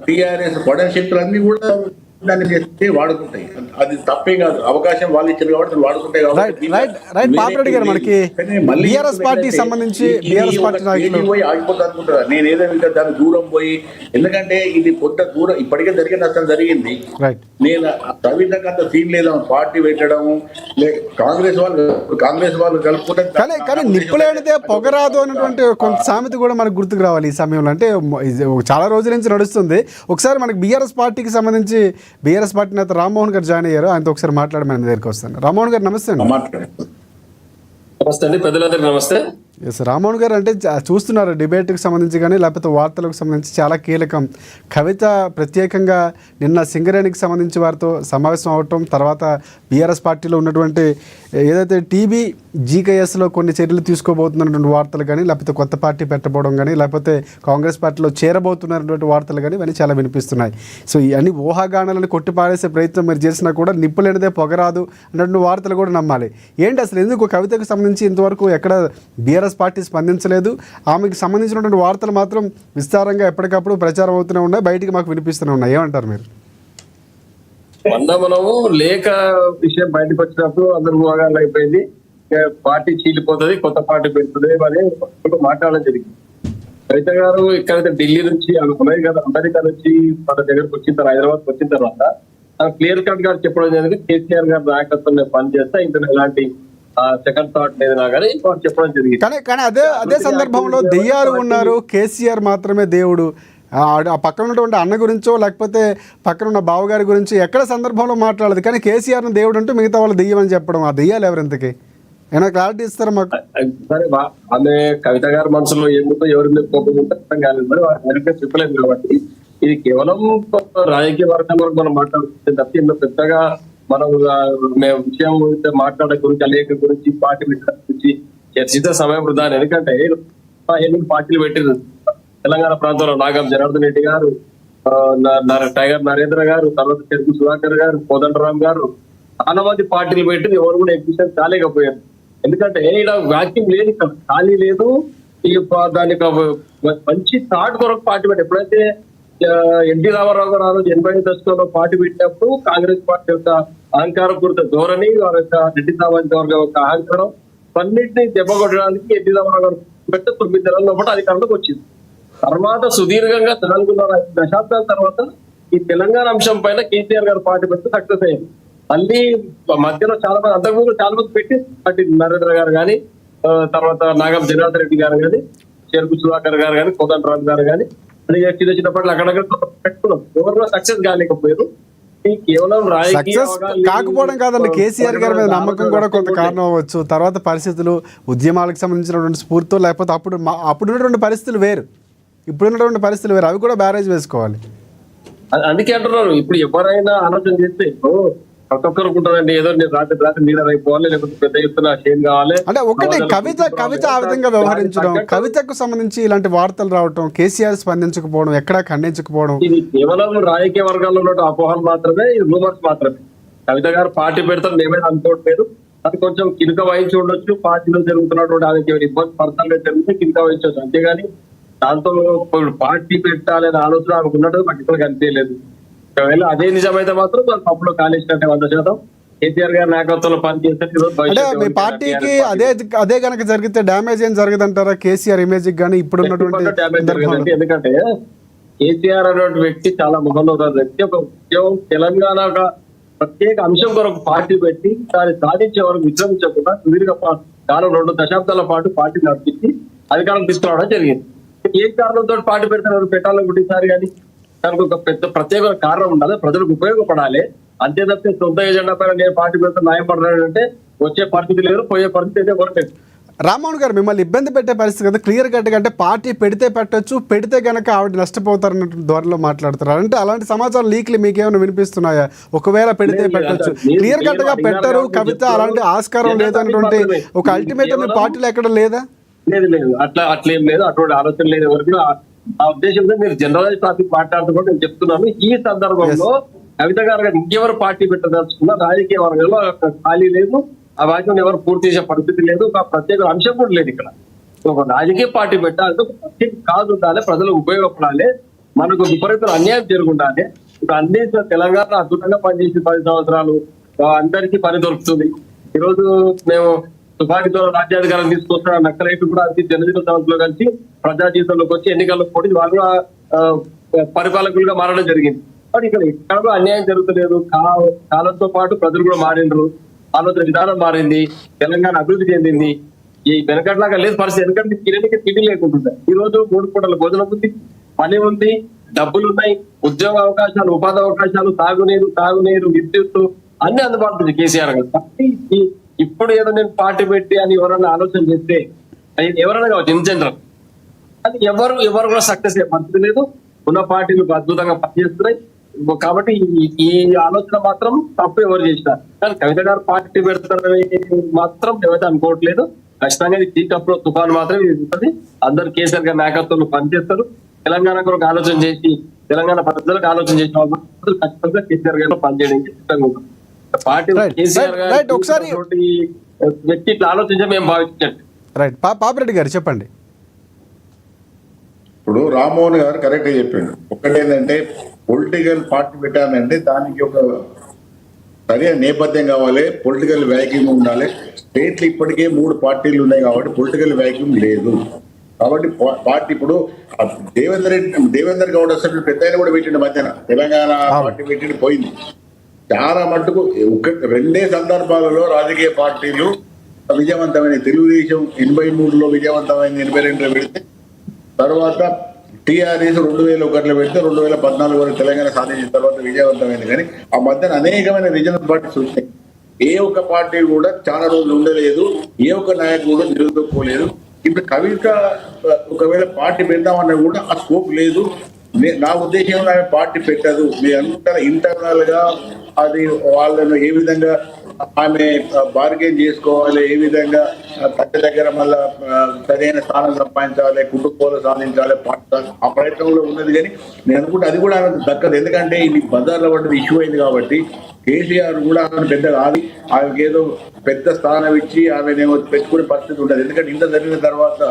టీఆర్ఎస్ పడని శక్తులు అన్ని కూడా దాన్ని చేస్తే వాడుకుంటాయి. అది తప్పే కాదు, అవకాశం వాళ్ళు ఇచ్చారు కాబట్టి వాడుకుంటాయి. ఆగిపోతా అనుకుంటారా? నేను ఏదో ఇంకా దాని దూరం పోయి, ఎందుకంటే ఇది కొంత దూరం ఇప్పటికే జరిగే నష్టం జరిగింది. నేను కవితకు అంత సీన్ లేదా పార్టీ పెట్టడము, కాంగ్రెస్ వాళ్ళు కలుపుకుంటే కానీ నిప్పులేనిదే పొగరాదు అన్నటువంటి కొంత సామెత కూడా మనకు గుర్తుకు రావాలి ఈ సమయంలో. అంటే చాలా రోజుల నుంచి నడుస్తుంది. ఒకసారి మనకి బీఆర్ఎస్ పార్టీకి సంబంధించి బీఆర్ఎస్ పార్టీ నేత రామ్మోహన్ గారు జాయిన్ అయ్యారు. ఆయనతో ఒకసారి మాట్లాడమని దగ్గరికి వస్తాను. రామ్మోహన్ గారు నమస్తే అండి. నమస్తే అండి, పెద్దలందరికీ నమస్తే. ఎస్ రామ్మోహన్ గారు, అంటే చూస్తున్నారు డిబేట్కి సంబంధించి కానీ లేకపోతే వార్తలకు సంబంధించి చాలా కీలకం. కవిత ప్రత్యేకంగా నిన్న సింగరేణికి సంబంధించి వారితో సమావేశం అవటం, తర్వాత బీఆర్ఎస్ పార్టీలో ఉన్నటువంటి ఏదైతే టీబీ జీకేఎస్లో కొన్ని చర్యలు తీసుకోబోతున్నటువంటి వార్తలు కానీ లేకపోతే కొత్త పార్టీ పెట్టబోవడం కానీ లేకపోతే కాంగ్రెస్ పార్టీలో చేరబోతున్నటువంటి వార్తలు కానీ ఇవన్నీ చాలా వినిపిస్తున్నాయి. సో ఇవన్నీ ఊహాగానాలను కొట్టిపారేసే ప్రయత్నం మీరు చేసినా కూడా నిప్పులేనిదే పొగరాదు అన్నటువంటి వార్తలు కూడా నమ్మాలి. ఏంటి అసలు ఎందుకు కవితకు సంబంధించి ఇంతవరకు ఎక్కడ బీఆర్ఎస్ పార్టీ స్పందించలేదు? ఆమెకు సంబంధించినటువంటి వార్తలు మాత్రం విస్తారంగా ఎప్పటికప్పుడు ప్రచారం అవుతూనే ఉన్నాయి, బయటికి మాకు వినిపిస్తూనే ఉన్నాయి. ఏమంటారు మీరు? మనము లేఖ విషయం బయటకు వచ్చినప్పుడు అందరూ ఊహాగానాలు అయిపోయింది. పార్టీ చీలిపోతుంది, కొత్త పార్టీ పెడుతుంది అని మాట్లాడడం జరిగింది. కవిత గారు ఇక్కడైతే ఢిల్లీ నుంచి అమెరికా నుంచి మన దగ్గరకు వచ్చిన తర్వాత, హైదరాబాద్ వచ్చిన తర్వాత క్లియర్ కట్ గా చెప్పడం జరిగింది. కేసీఆర్ గారు నాయకత్వంలో పనిచేస్తా, ఇంత ఎలాంటి సెకండ్ థాట్ లేదు నా కానీ చెప్పడం జరిగింది. కానీ అదే సందర్భంలో దెయ్యాలు ఉన్నారు, కేసీఆర్ మాత్రమే దేవుడు. ఆ పక్కన ఉన్నటువంటి అన్న గురించో లేకపోతే పక్కన ఉన్న బావగారి గురించి ఎక్కడ సందర్భంలో మాట్లాడదు. కానీ కేసీఆర్ను దేవుడు అంటూ మిగతా వాళ్ళు దెయ్యం అని చెప్పడం, ఆ దెయ్యాలు ఎవరింతకి ఏమైనా క్లారిటీ ఇస్తారా మాకు? సరే, ఆమె కవిత గారి మనసులో ఏముందో ఎవరి మీద కోపం ఉంటే కాలేదు, మరి ఎవరికైనా చెప్పలేదు. కాబట్టి ఇది కేవలం రాజకీయ వర్గం వరకు మనం మాట్లాడుతుంటే తప్ప ఇందులో పెద్దగా మనం విషయం మాట్లాడే గురించి, లేఖ గురించి, పార్టీ గురించి చర్చించే సమయం వృధా. ఎందుకంటే 8 పార్టీలు పెట్టింది తెలంగాణ ప్రాంతంలో. నాగం జనార్దన్ రెడ్డి గారు, టైగర్ నరేంద్ర గారు, తర్వాత చెరుకు సుధాకర్ గారు, కోదండరామ్ గారు, చాలా మంది పార్టీలు పెట్టి ఎవరు కూడా ఎగ్జిస్టెన్స్ కాలేకపోయారు. ఎందుకంటే ఇక్కడ వాక్యూమ్ లేదు, ఇక్కడ ఖాళీ లేదు. దానికి ఒక మంచి థాట్ కొరకు పార్టీ పెట్టి ఎప్పుడైతే ఎన్టీ రామారావు గారు ఆ రోజు 80 దశకంలో పార్టీ పెట్టినప్పుడు కాంగ్రెస్ పార్టీ యొక్క అహంకారపూరిత ధోరణి, వారి యొక్క రెడ్డి సామాజిక వర్గం యొక్క అహంకారం అన్నింటినీ దెబ్బకొట్టడానికి ఎన్టీ రామారావు గారు పెట్టి 9 నెలల పాటు అధికారంలోకి వచ్చింది. తర్వాత సుదీర్ఘంగా 4.5 దశాబ్దాల తర్వాత ఈ తెలంగాణ అంశం పైన కేసీఆర్ గారు పార్టీ పెట్టి సక్సెస్ అయ్యింది. మళ్ళీ మధ్యలో చాలా మంది అంతకుముందు చాలా మంది పెట్టి పార్టీ నరేంద్ర గారు కానీ, తర్వాత నాగం జనార్దన్ రెడ్డి గారు కానీ, చెరుకు సుధాకర్ గారు కానీ, కోదండరాజు గారు కానీ చిన్న చిన్న పట్ల అక్కడక్కడ పెట్టుకున్నాం. ఎవరు సక్సెస్ కాలేకపోయారు. కేవలం సక్సెస్ కాకపోవడం కాదండి, కేసీఆర్ గారి మీద నమ్మకం కూడా కొంత కారణం అవ్వచ్చు. తర్వాత పరిస్థితులు, ఉద్యమాలకు సంబంధించినటువంటి స్ఫూర్తితో, లేకపోతే అప్పుడున్నటువంటి పరిస్థితులు వేరు, ఇప్పుడున్నటువంటి పరిస్థితులు వేరు, అవి కూడా బ్యారేజ్ వేసుకోవాలి. అందుకే అంటున్నారు, ఇప్పుడు ఎవరైనా ఆలోచన చేస్తే ప్రతి ఒక్కరు ఉంటారండి, ఏదో నేను రాత్రి లీడర్ అయిపోవాలి, లేకపోతే పెద్ద ఎత్తున షేమ్ కావాలి అంటే ఒకటి కవిత ఆ విధంగా వ్యవహరించడం, కవితకు సంబంధించి ఇలాంటి వార్తలు రావటం, కేసీఆర్ స్పందించకపోవడం, ఎక్కడా ఖండించకపోవడం, ఇది కేవలం రాజకీయ వర్గాల్లో ఉన్న అపోహలు మాత్రమే, ఇది రూమర్స్ మాత్రమే. కవిత గారు పార్టీ పెడతారు మేమైనా అనుకోవట్లేదు. అది కొంచెం కినుక వహించి ఉండొచ్చు, పార్టీలో జరుగుతున్నటువంటి ఆమెకి ఇబ్బంది పర్సనల్ గా జరిగితే కినుక వహించవచ్చు. అంతేగాని దాంతో పార్టీ పెట్టాలనే ఆలోచన ఆమెకు ఉన్నట్టు పట్టికలు కనిపించలేదు. ఒకవేళ అదే నిజమైతే మాత్రం మన పప్పులో కాలేసినట్టే 100%. కేసీఆర్ గారి నాయకత్వంలో పనిచేస్తే అంటే మీ పార్టీకి అదే కనుక జరిగితే డ్యామేజ్ ఏం జరగదంటారా కేసీఆర్ ఇమేజ్ కానీ ఇప్పుడున్నటువంటి? ఎందుకంటే కేసీఆర్ అనేటువంటి వ్యక్తి చాలా మొహంలో వ్యక్తి. ఒక ఉద్యోగం తెలంగాణ ప్రత్యేక అంశం కొరకు పార్టీ పెట్టి దాన్ని సాధించే వరకు విశ్రమించకుండా సుదీర్ఘ కాలం 2 దశాబ్దాల పాటు పార్టీ నడిపించి అధికారం తీసుకురావడం జరిగింది. ఏ కారణంతో పార్టీ పెడతారు పెట్టాలనుకుంటున్నారు కానీ దానికి ఒక పెద్ద ప్రత్యేక కారణం ఉండాలి, ప్రజలకు ఉపయోగపడాలి. అంతే తప్పితే సొంత ఎజెండా పైన నేను పార్టీ పెడతా న్యాయం పడతానంటే వచ్చే పరిస్థితి లేదు, పోయే పరిస్థితి అయితే కొరలేదు. రామ్మోహన్ గారు, మిమ్మల్ని ఇబ్బంది పెట్టే పరిస్థితి కదా క్లియర్ కట్ అంటే పార్టీ పెడితే పెట్టచ్చు, పెడితే గనక ఆవిడ నష్టపోతారన్న ధోరణిలో మాట్లాడతారు. అంటే అలాంటి సమాచారం లీక్లు మీకేమైనా వినిపిస్తున్నాయా? ఒకవేళ పెడితే పెట్టచ్చు, క్లియర్ కట్ గా పెట్టరు కవిత, అలాంటి ఆస్కారం లేదన్నటువంటి ఒక అల్టిమేటం మీ పార్టీలో ఎక్కడ లేదా? లేదు, అట్లేం లేదు, అటువంటి ఆలోచన లేదు ఎవరికి. ఆ ఉద్దేశంతో మీరు జనరలైజ్ టాపిక్ మాట్లాడుతూ నేను చెప్తున్నాను. ఈ సందర్భంలో కవిత గారు ఇంకెవరు పార్టీ పెట్టదలుచుకున్నా రాజకీయ వర్గంలో ఖాళీ లేదు, ఆ వాక్యం ఎవరు పూర్తి చేసే పరిస్థితి లేదు, ఒక ప్రత్యేక అంశం కూడా లేదు ఇక్కడ. ఒక రాజకీయ పార్టీ పెట్టాలంటే ప్రత్యేక కాదు ఉండాలి, ప్రజలకు ఉపయోగపడాలి, మనకు విపరీత అన్యాయం జరుగుండాలి. ఇప్పుడు అన్ని తెలంగాణ అద్భుతంగా పనిచేసి 10 సంవత్సరాలు అందరికీ పని దొరుకుతుంది. ఈరోజు మేము తుపాకీతో రాజ్యాధికారం తీసుకొస్తున్న నక్సలైట్ కూడా అతి జనజీవన సంస్థలో కలిసి ప్రజా జీవితంలోకి వచ్చి ఎన్నికల్లో పోటీ వాళ్ళు కూడా పరిపాలకులుగా మారడం జరిగింది. బట్ ఇక్కడ ఎక్కడ అన్యాయం జరుగుతలేదు. కాలంతో పాటు ప్రజలు కూడా మారిండ్రు, ఆలోచన విధానం మారింది, తెలంగాణ అభివృద్ధి చెందింది. ఈ వెనకట్లాగా లేదు పరిస్థితి. ఎందుకంటే తినడానికి తిండి లేకుంటుంది. ఈ రోజు 3 పూటల భోజనం ఉంది, పని ఉంది, డబ్బులు ఉన్నాయి, ఉద్యోగ అవకాశాలు, ఉపాధి అవకాశాలు, తాగునీరు, విద్యుత్ అన్ని అందుబాటులో ఉంది కేసీఆర్ గారు. ఇప్పుడు ఏదో నేను పార్టీ పెట్టి అని ఎవరైనా ఆలోచన చేస్తే ఎవరైనా కావచ్చు ఇన్ జనరల్, అది ఎవరు కూడా సక్సెస్ అయ్యే పరిస్థితి లేదు. ఉన్న పార్టీలు అద్భుతంగా పనిచేస్తున్నాయి. కాబట్టి ఈ ఆలోచన మాత్రం తప్పు ఎవరు చేసినారు. కానీ కవిత గారు పార్టీ పెడతారని మాత్రం ఎవరైతే అనుకోవట్లేదు. ఖచ్చితంగా ఇది టీకప్లో తుఫాను మాత్రం ఇది ఉంటుంది. అందరు కేసీఆర్ గారి నాయకత్వంలో పనిచేస్తారు. తెలంగాణ కొరకు ఆలోచన చేసి, తెలంగాణ ప్రజలకు ఆలోచన చేసిన వాళ్ళు ఖచ్చితంగా కేసీఆర్ గారిలో పనిచేయడానికి సిద్ధంగా ఉంటారు. పార్టీ కేసీఆర్ గారు ఒకసారి వ్యక్తి ఇట్లా ఆలోచించే మేము భావించండి. రైట్, పాపిరెడ్డి గారు చెప్పండి. ఇప్పుడు రామ్మోహన్ గారు కరెక్ట్గా చెప్పాడు. ఒకటేంటంటే పొలిటికల్ పార్టీ పెట్టాలంటే దానికి ఒక సరైన నేపథ్యం కావాలి, పొలిటికల్ వ్యాక్యూమ్ ఉండాలి. స్టేట్లు ఇప్పటికే 3 పార్టీలు ఉన్నాయి కాబట్టి పొలిటికల్ వ్యాక్యూమ్ లేదు. కాబట్టి పార్టీ ఇప్పుడు దేవేందర్ గౌడ్ అసలు పెద్ద ఆయన కూడా పెట్టిండు మధ్యన, తెలంగాణ పార్టీ పెట్టిండి పోయింది. చాలా మట్టుకు 2 సందర్భాలలో రాజకీయ పార్టీలు విజయవంతమైన, తెలుగుదేశం 83లో విజయవంతమైంది, 82లో పెడితే తర్వాత టీఆర్ఎస్ 2001లో పెడితే 2014 వరకు తెలంగాణ సాధించిన తర్వాత విజయవంతమైంది. కానీ ఆ మధ్యన అనేకమైన రీజనల్ పార్టీస్ వచ్చాయి. ఏ ఒక్క పార్టీ కూడా చాలా రోజులు ఉండలేదు, ఏ ఒక్క నాయకుడు కూడా నిలుదొక్కోలేదు. ఇప్పుడు కవిత ఒకవేళ పార్టీ పెడదామన్నా కూడా ఆ స్కోప్ లేదు. నా ఉద్దేశంలో ఆమె పార్టీ పెట్టదు. మీరు అనుకుంటారా ఇంటర్నల్ గా అది వాళ్ళను ఏ విధంగా ఆమె బార్గెన్ చేసుకోవాలి, ఏ విధంగా దగ్గర మళ్ళా సరైన స్థానం సంపాదించాలి, కుటుంబాలు సాధించాలి, ఆ ప్రయత్నంలో ఉన్నది. కానీ నేను అనుకుంటే అది కూడా ఆమెకు దక్కదు. ఎందుకంటే ఇది బజార్లో పడ్డది ఇష్యూ అయింది కాబట్టి కేసీఆర్ కూడా ఆమెను పెద్దగా ఆది ఆమెకి ఏదో పెద్ద స్థానం ఇచ్చి ఆమెనేమో పెట్టుకునే పరిస్థితి ఉండదు. ఎందుకంటే ఇంత జరిగిన తర్వాత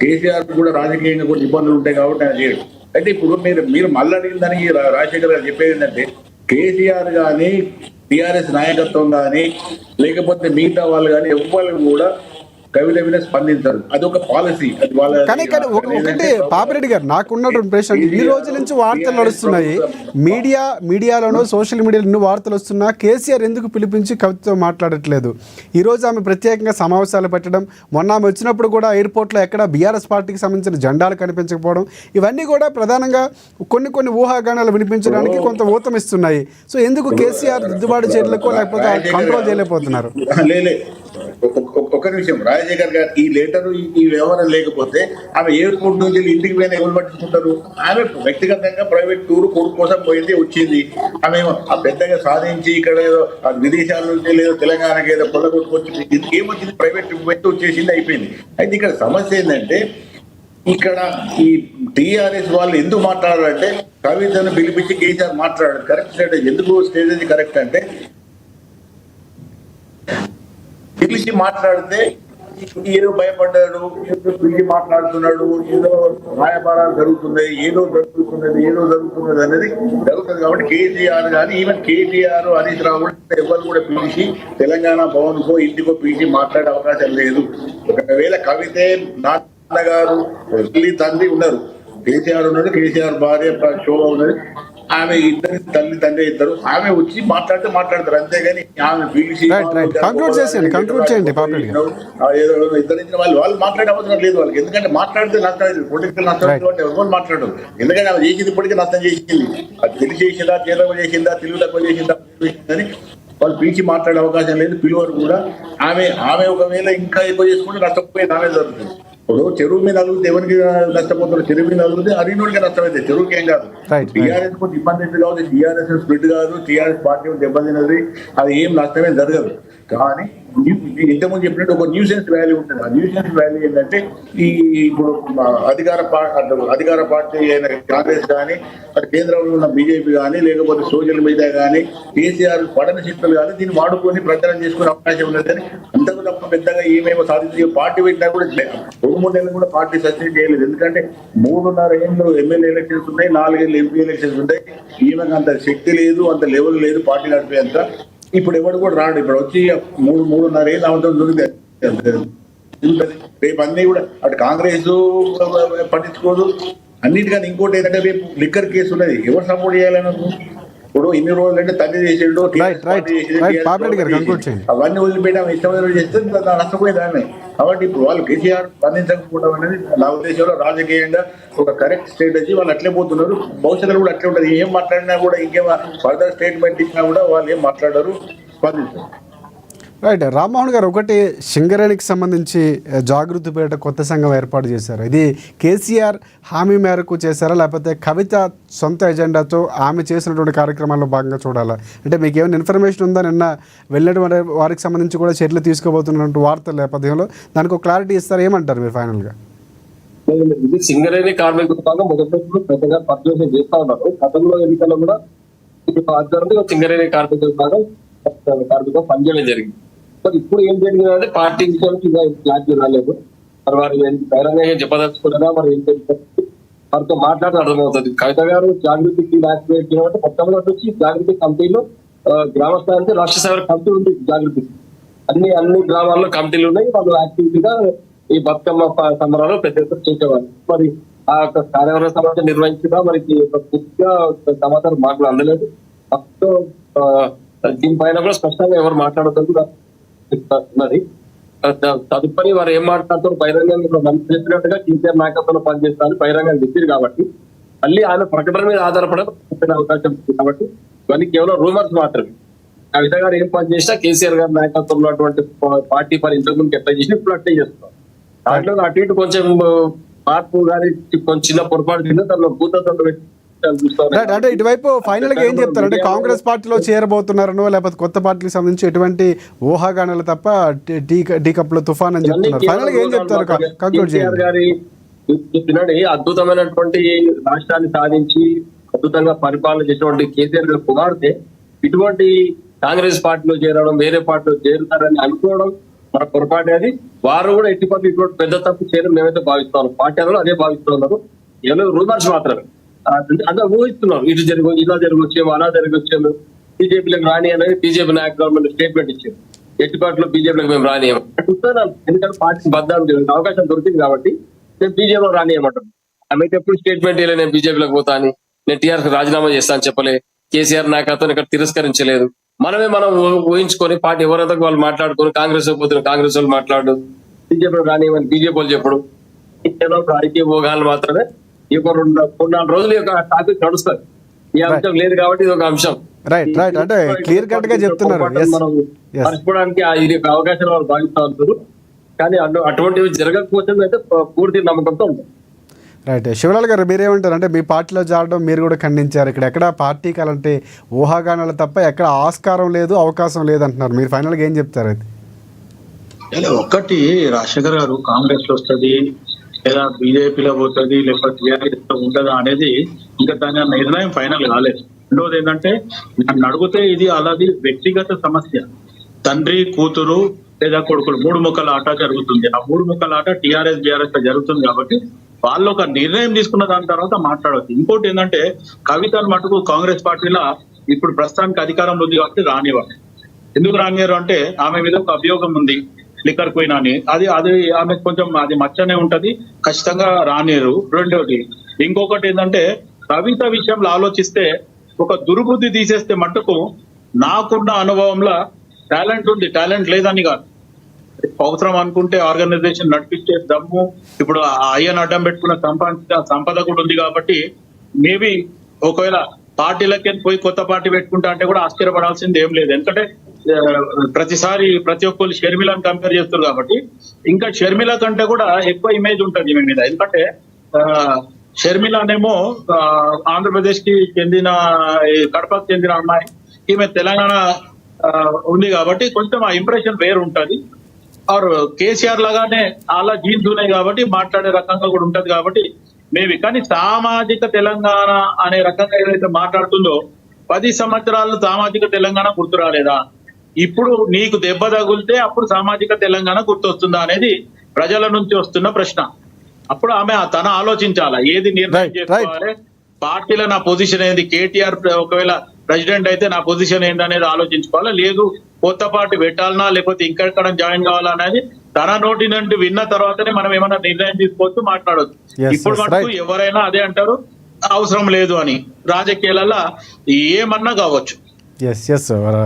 కేసీఆర్ కూడా రాజకీయంగా కొన్ని ఇబ్బందులు ఉంటాయి కాబట్టి ఆయన చేయడు. అయితే ఇప్పుడు మీరు మళ్ళీ అడిగిందని రాజశేఖర్ గారు చెప్పేది ఏంటంటే కేసీఆర్ కానీ టిఆర్ఎస్ నాయకత్వం కానీ లేకపోతే మిగతా వాళ్ళు కానీ ఎవ్వరు కూడా కవిత మీద స్పందించారు. అది ఒక పాలసీ. అది వాళ్ళ కానీ ఒకటి పాపిరెడ్డి గారు నాకున్నటువంటి ప్రశ్న, ఇన్ని రోజుల నుంచి వార్తలు నడుస్తున్నాయి మీడియాలోనూ సోషల్ మీడియాలో ఎన్ని వార్తలు వస్తున్నా కేసీఆర్ ఎందుకు పిలిపించి కవితతో మాట్లాడట్లేదు? ఈరోజు ఆమె ప్రత్యేకంగా సమావేశాలు పెట్టడం, మొన్న ఆమె వచ్చినప్పుడు కూడా ఎయిర్పోర్ట్లో ఎక్కడ బీఆర్ఎస్ పార్టీకి సంబంధించిన జెండాలు కనిపించకపోవడం, ఇవన్నీ కూడా ప్రధానంగా కొన్ని ఊహాగానాలు వినిపించడానికి కొంత ఊతమిస్తున్నాయి. సో ఎందుకు కేసీఆర్ దిద్దుబాటు చర్యలకు లేకపోతే కంట్రోల్ చేయలేకపోతున్నారు? ఒక నిమిషం, రాజశేఖర్ గారు ఈ లెటర్ ఈ వ్యవహారం లేకపోతే ఆమె ఎయిర్పోర్ట్ నుంచి ఇంటికి పోయిన ఎవరు పట్టించుకుంటారు? ఆమె వ్యక్తిగతంగా ప్రైవేట్ టూర్ కొడుకు కోసం పోయింది, వచ్చింది. ఆమె ఆ పెద్దగా సాధించి ఇక్కడ ఏదో విదేశాల నుంచి లేదో తెలంగాణకి ఏదో పొల్ల కొట్టుకొచ్చింది. ఇది ఏమొచ్చింది? ప్రైవేట్ పెట్టి వచ్చేసింది, అయిపోయింది. అయితే ఇక్కడ సమస్య ఏంటంటే ఇక్కడ ఈ టీఆర్ఎస్ వాళ్ళు ఎందుకు మాట్లాడారంటే కవితను పిలిపించి కేసీఆర్ మాట్లాడారు. Correct strategy. ఎందుకు స్ట్రాటజీ కరెక్ట్ అంటే పిలిచి మాట్లాడితే ఏదో భయపడ్డాడు, ఏదో పిలిచి మాట్లాడుతున్నాడు, ఏదో రాయబారాలు జరుగుతున్నాయి, ఏదో జరుగుతున్నది అనేది జరుగుతుంది. కాబట్టి కేసీఆర్ కానీ ఈవెన్ కేటీఆర్ హరీష్ రావు కూడా ఎవరు కూడా పిలిచి తెలంగాణ భవన్ కో ఇంటికో పిలిచి మాట్లాడే అవకాశం లేదు. ఒకవేళ కవితే నాన్నగారు తండ్రి ఉన్నారు, కేసీఆర్ ఉన్నాడు, కేసీఆర్ భార్య శోభ ఉన్నది, ఆమె ఇద్దరు తండ్రి ఇద్దరు, ఆమె వచ్చి మాట్లాడతారు. అంతేగాని ఆమె పిలిచి ఏదో ఇద్దరు వాళ్ళు మాట్లాడే అవసరం లేదు వాళ్ళకి. ఎందుకంటే మాట్లాడితే నష్టం, పొలిటికల్ నష్టం ఎవరు మాట్లాడరు. ఎందుకంటే ఆమె చేసింది ఇప్పటికీ నష్టం చేసింది. అది తెలిసి చేసిందా, చేతవ చేసిందా, తెలుగు తక్కువ చేసిందా అని వాళ్ళు పిలిచి మాట్లాడే అవకాశం లేదు. పిలువరు కూడా. ఆమె ఒకవేళ ఇంకా ఎక్కువ చేసుకుంటే నష్టపోయి నానే జరుగుతుంది. ఇప్పుడు చెరువు మీద అలిగితే ఎవరికి నష్టపోతారు? చెరువు మీద అలిగితే అరినోడికి నష్టమైతే, చెరువుకి ఏం కాదు. టీఆర్ఎస్ కొంచెం ఇబ్బంది అయితే కాదు, టీఆర్ఎస్ స్ప్లిట్ కాదు, టీఆర్ఎస్ పార్టీ దెబ్బతిన్నది, అది ఏం నష్టమే జరగదు. కానీ ఇంతకుముందు చెప్పినట్టు ఒక న్యూసెన్స్ వాల్యూ ఉంటుంది. ఆ న్యూసెన్స్ వాల్యూ ఏంటంటే ఇప్పుడు అధికార పార్టీ అయిన కాంగ్రెస్ కానీ, కేంద్రంలో ఉన్న బీజేపీ కానీ, లేకపోతే సోషల్ మీడియా కానీ, కేసీఆర్ పడని శక్తులు కానీ దీన్ని వాడుకొని ప్రచారం చేసుకునే అవకాశం ఉన్నది. అని అంతకు తప్ప పెద్దగా ఏమేమో సాధించి పార్టీ పెట్టినా కూడా 2-3 నెలలు కూడా పార్టీ సస్టైన్ చేయలేదు. ఎందుకంటే 3.5 ఏళ్ళు ఎమ్మెల్యే ఎలక్షన్స్ ఉన్నాయి, 4 ఏళ్ళు ఎంపీ ఎలక్షన్స్ ఉంటాయి. ఈమెకు అంత శక్తి లేదు, అంత లెవెల్ లేదు పార్టీ నడిపేంత. ఇప్పుడు ఎవరు కూడా రాడు. ఇప్పుడు వచ్చి 3.5 ఏళ్ళు అవతల దొరికితే రేపు అన్ని కూడా అటు కాంగ్రెస్ పట్టించుకోదు. అన్నిటికన్నా ఇంకోటి ఏంటంటే రేపు లిక్కర్ కేసు ఉన్నది, ఎవరు సపోర్ట్ చేయాలని? ఇప్పుడు ఇన్ని రోజులు అంటే తండ్రి చేసాడు, అవన్నీ వదిలిపెట్టి ఆమె ఇష్టమైన చేస్తే నష్టపోయేది ఆమె. కాబట్టి ఇప్పుడు వాళ్ళు కేసీఆర్ స్పందించకపోవడం అనేది నా ఉద్దేశంలో రాజకీయంగా ఒక కరెక్ట్ స్ట్రాటజీ. వాళ్ళు అట్లే పోతున్నారు, భవిష్యత్తులో కూడా అట్లే ఉంటుంది. ఏం మాట్లాడినా కూడా ఇంకేం ఫర్దర్ స్టేట్మెంట్ ఇచ్చినా కూడా వాళ్ళు ఏం మాట్లాడారు, స్పందించారు. రైట్. రామ్మోహన్ గారు, ఒకటి సింగరేణికి సంబంధించి జాగృతిపేట కొత్త సంఘం ఏర్పాటు చేశారు. ఇది కేసీఆర్ హామీ మేరకు చేశారా, లేకపోతే కవిత సొంత ఎజెండాతో ఆమె చేసినటువంటి కార్యక్రమాల్లో భాగంగా చూడాలా? అంటే మీకు ఏమైనా ఇన్ఫర్మేషన్ ఉందా? నిన్న వెళ్ళినటువంటి వారికి సంబంధించి కూడా చర్యలు తీసుకోబోతున్నటువంటి వార్తల నేపథ్యంలో దానికి ఒక క్లారిటీ ఇస్తారు, ఏమంటారు మీరు ఫైనల్గా? ఇది సింగరేణి కార్మిక విభాగం మొదటి పెద్దగా పర్చేషన్ చేస్తా ఉన్నారు. గతంలో ఎన్నికల్లో కూడా సింగరేణి కార్మిక విభాగం పనిచేయడం జరిగింది. ఇప్పుడు ఏం జరిగిందంటే పార్టీ విషయానికి క్లారిటీ రాలేదు. మరి వారు బహిరంగ చెప్పదలుచుకున్నారా, మరి ఏం వారితో మాట్లాడితే అర్థమవుతుంది. కవిత గారు జాగృతికి యాక్టివేట్ చేయడం మొత్తంలో వచ్చి జాగృతి కమిటీలు గ్రామ స్థాయి రాష్ట్ర స్థాయి కమిటీ ఉంది. జాగృతి అన్ని గ్రామాల్లో కమిటీలు ఉన్నాయి. వాళ్ళు యాక్టివిటీగా ఈ బతుకమ్మ సంబరాలు పెద్ద ఎత్తున చేసేవాళ్ళు. మరి ఆ యొక్క కార్యవర్గ సమావేశం నిర్వహించగా మరి పూర్తిగా సమాచారం మాకు అందలేదు. దీనిపైన కూడా స్పష్టంగా ఎవరు మాట్లాడుతున్నది. తదుపరి వారు ఏం మాట్లాడుతారు బహిరంగంగా మనం చెప్పినట్టుగా కేసీఆర్ నాయకత్వంలో పనిచేస్తారని బహిరంగంగా చెప్పారు. కాబట్టి మళ్ళీ ఆయన ప్రకటన మీద ఆధారపడే అవకాశం ఉంది. కాబట్టి ఇవన్నీ కేవలం రూమర్స్ మాత్రమే. కవిత గారు ఏం పని చేసినా కేసీఆర్ గారి నాయకత్వంలో అటువంటి పార్టీ పని ఇంతకుముందు ఎట్లా చేసి ఇప్పుడు అట్లే చేస్తాం. దాంట్లో అటు ఇటు కొంచెం మార్పు కానీ కొంచెం చిన్న పొరపాటు తింటే దానిలో భూతత్వం పెట్టి అంటే ఇటువైపు ఫైనల్ గా ఏం చెప్తారు? అంటే కాంగ్రెస్ పార్టీలో చేరబోతున్నారనో లేకపోతే కొత్త పార్టీకి సంబంధించి ఎటువంటి ఊహాగానాలు తప్ప టీ కప్ లో తుఫాన్ అని చెప్తున్నారు. ఫైనల్ గా ఏం చెప్తారు? కంక్లూడ్ చేయాలి. అద్భుతమైనటువంటి రాష్ట్రాన్ని సాధించి అద్భుతంగా పరిపాలన చేసినటువంటి కేసీఆర్ గారి కుమార్తె ఇటువంటి కాంగ్రెస్ పార్టీలో చేరడం, వేరే పార్టీలో చేరుతారని అనుకోవడం మన పొరపాటు అది. వారు కూడా ఎట్టి పట్ల ఇప్పుడు పెద్ద తప్పు చేయడం మేమైతే భావిస్తాం. పార్టీ వాళ్ళు అదే భావిస్తున్నారు. ఏదో రూమర్స్ మాత్రమే అంటే ఊహిస్తున్నారు. ఇటు జరుగు ఇలా జరగొచ్చేమో అలా జరగొచ్చేమో. బీజేపీలకు రాని అనేది బీజేపీ నాయక గవర్నమెంట్ స్టేట్మెంట్ ఇచ్చారు. ఎట్టిపాట్లో బీజేపీలకు మేము రానియము అంటున్నారు. ఎందుకంటే పార్టీ బద్దాం అవకాశం దొరికింది కాబట్టి నేను బీజేపీలో రానియమంటాను. ఆమె ఎప్పుడు స్టేట్మెంట్ ఇవ్వలే నేను బీజేపీలోకి పోతా అని, నేను టీఆర్ఎస్ రాజీనామా చేస్తాను చెప్పలే. కేసీఆర్ నాయకత్వం ఇక్కడ తిరస్కరించలేదు. మనం ఊహించుకొని పార్టీ ఎవరైతే వాళ్ళు మాట్లాడుకొని కాంగ్రెస్ పోతున్నారు, కాంగ్రెస్ వాళ్ళు మాట్లాడు, బీజేపీ రానివ్వని బీజేపీ వాళ్ళు చెప్పడు. ఏదో రాజకీయ భోగాలు మాత్రమే ఈ 4 రోజులు యొక్క టాపిక్ నడుస్తుంది. ఈ అంశం లేదు కాబట్టి ఇది ఒక అంశం. రైట్ అంటే క్లియర్ కట్ గా చెప్తున్నారు. మనం మర్చిపోవడానికి ఇది ఒక అవకాశం వాళ్ళు భావిస్తూ ఉంటారు. కానీ అటువంటివి జరగకపోతే అయితే పూర్తి నమ్మకంతో ఉంటుంది. రైట్. శివలాల్ గారు మీరేమంటారు? అంటే మీ పార్టీలో జాడడం మీరు కూడా ఖండించారు. ఇక్కడ ఎక్కడ పార్టీకి అలాంటి ఊహాగానాలు తప్ప ఎక్కడ ఆస్కారం లేదు, అవకాశం లేదు అంటున్నారు. మీరు ఫైనల్గా ఏం చెప్తారు? అయితే ఒక్కటి రాజశేఖర్ గారు కాంగ్రెస్ లో వస్తుంది లేదా బీజేపీలో పోతుంది లేకపోతే టీఆర్ఎస్ లో ఉంటుందా అనేది ఇంకా దాని నిర్ణయం ఫైనల్ కాలేదు. రెండోది ఏంటంటే నన్ను అడిగితే ఇది అలాది వ్యక్తిగత సమస్య. తండ్రి కూతురు లేదా కొడుకులు 3 ముక్కల ఆట జరుగుతుంది. ఆ 3 ముక్కల ఆట టీఆర్ఎస్ బీఆర్ఎస్ లో జరుగుతుంది కాబట్టి వాళ్ళు ఒక నిర్ణయం తీసుకున్న దాని తర్వాత మాట్లాడవచ్చు. ఇంకోటి ఏంటంటే కవితను మటుకు కాంగ్రెస్ పార్టీలో ఇప్పుడు ప్రస్తుతానికి అధికారంలో ఉంది కాబట్టి రానివ్వండి. ఎందుకు రానివ్వరు అంటే ఆమె మీద ఒక అభియోగం ఉంది, లిక్కర్ క్వీన్ అని. అది ఆమె కొంచెం అది మచ్చనే ఉంటది, ఖచ్చితంగా రానియరు. రెండోది ఇంకొకటి ఏంటంటే కవిత విషయంలో ఆలోచిస్తే ఒక దుర్బుద్ధి తీసేస్తే మట్టుకు నాకున్న అనుభవంలో టాలెంట్ ఉంది, టాలెంట్ లేదని కాదు. అవసరం అనుకుంటే ఆర్గనైజేషన్ నడిపించే దమ్ము ఇప్పుడు అయ్యను అడ్డం పెట్టుకున్న సంపద కూడా ఉంది కాబట్టి మేబీ ఒకవేళ పార్టీలకి పోయి కొత్త పార్టీ పెట్టుకుంటా అంటే కూడా ఆశ్చర్యపడాల్సింది ఏం లేదు. ఎందుకంటే ప్రతిసారి ప్రతి ఒక్కరు షర్మిలను కంపేర్ చేస్తారు కాబట్టి ఇంకా షర్మిల కంటే కూడా ఎక్కువ ఇమేజ్ ఉంటుంది ఈమె మీద. ఎందుకంటే షర్మిలనేమో ఆంధ్రప్రదేశ్ కి చెందిన కడపకు చెందిన అమ్మాయి, ఈమె తెలంగాణ ఉంది కాబట్టి కొంచెం ఆ ఇంప్రెషన్ వేరు ఉంటది. ఆర్ కేసీఆర్ లాగానే అలా జీన్స్ ఉన్నాయి కాబట్టి మాట్లాడే రకంగా కూడా ఉంటది కాబట్టి మేబీ. కానీ సామాజిక తెలంగాణ అనే రకంగా ఏదైతే మాట్లాడుతుందో 10 సంవత్సరాలు సామాజిక తెలంగాణ గుర్తు రాలేదా? ఇప్పుడు నీకు దెబ్బ తగులితే అప్పుడు సామాజిక తెలంగాణ గుర్తొస్తుందా అనేది ప్రజల నుంచి వస్తున్న ప్రశ్న. అప్పుడు ఆమె తన ఆలోచించాలా ఏది నిర్ణయం చేసుకోవాలి. పార్టీలో నా పొజిషన్ ఏంది, కేటీఆర్ ఒకవేళ ప్రెసిడెంట్ అయితే నా పొజిషన్ ఏంది అనేది ఆలోచించుకోవాలా. లేదు కొత్త పార్టీ పెట్టాలనా లేకపోతే ఇంకెక్కడ జాయిన్ కావాలా అనేది తన నోటి నుండి విన్న తర్వాతనే మనం ఏమైనా నిర్ణయం తీసుకోవచ్చు, మాట్లాడవచ్చు. ఇప్పుడు మటుకు ఎవరైనా అదే అంటారు అవసరం లేదు అని. రాజకీయాలలో ఏమన్నా కావచ్చు. ఎస్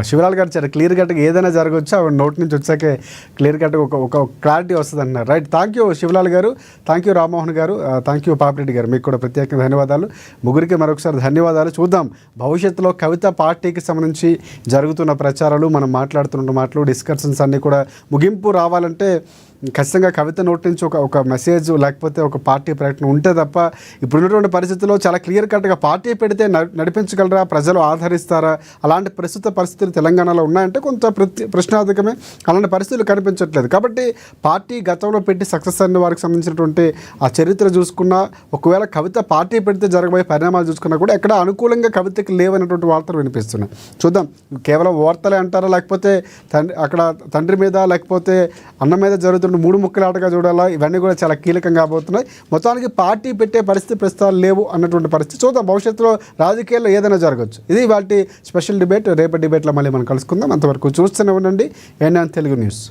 శివలాల్ గారు చాలా క్లియర్ కట్గా ఏదైనా జరగవచ్చు, ఆవిడ నోటి నుంచి వచ్చాకే క్లియర్ కట్గా ఒక క్లారిటీ వస్తుంది అంటున్నారు. రైట్. థ్యాంక్ యూ శివలాల్ గారు, థ్యాంక్ యూ రామ్మోహన్ గారు, థ్యాంక్ యూ పాపిరెడ్డి గారు. మీకు కూడా ప్రత్యేకంగా ధన్యవాదాలు. ముగ్గురికి మరొకసారి ధన్యవాదాలు. చూద్దాం భవిష్యత్తులో కవిత పార్టీకి సంబంధించి జరుగుతున్న ప్రచారాలు, మనం మాట్లాడుతున్న మాటలు, డిస్కషన్స్ అన్నీ కూడా ముగింపు రావాలంటే ఖచ్చితంగా కవిత నోటి నుంచి ఒక మెసేజ్ లేకపోతే ఒక పార్టీ ప్రకటన ఉంటే తప్ప ఇప్పుడున్నటువంటి పరిస్థితుల్లో చాలా క్లియర్ కట్గా పార్టీ పెడితే నడిపించగలరా, ప్రజలు ఆదరిస్తారా, అలాంటి ప్రస్తుత పరిస్థితులు తెలంగాణలో ఉన్నాయంటే కొంత ప్రశ్నార్థకమే. అలాంటి పరిస్థితులు కనిపించట్లేదు. కాబట్టి పార్టీ గతంలో పెట్టి సక్సెస్ అయిన వారికి సంబంధించినటువంటి ఆ చరిత్ర చూసుకున్నా, ఒకవేళ కవిత పార్టీ పెడితే జరగబోయే పరిణామాలు చూసుకున్నా కూడా ఎక్కడ అనుకూలంగా కవితకి లేవనేటువంటి వార్తలు వినిపిస్తున్నాయి. చూద్దాం కేవలం వార్తలే అంటారా లేకపోతే అక్కడ తండ్రి మీద లేకపోతే అన్న మీద జరుగుతున్న 3 ముక్కల ఆటగా చూడాలా, ఇవన్నీ కూడా చాలా కీలకంగా కాబోతున్నాయి. మొత్తానికి పార్టీ పెట్టే పరిస్థితి ప్రస్తుతాలు లేవు అన్నటువంటి పరిస్థితి. చూద్దాం భవిష్యత్తులో రాజకీయాల్లో ఏదైనా జరగవచ్చు. ఇది వాటి స్పెషల్ డిబేట్. రేపటి డిబేట్లో మళ్ళీ మనం కలుసుకుందాం. అంతవరకు చూస్తూనే ఉండండి NN తెలుగు న్యూస్.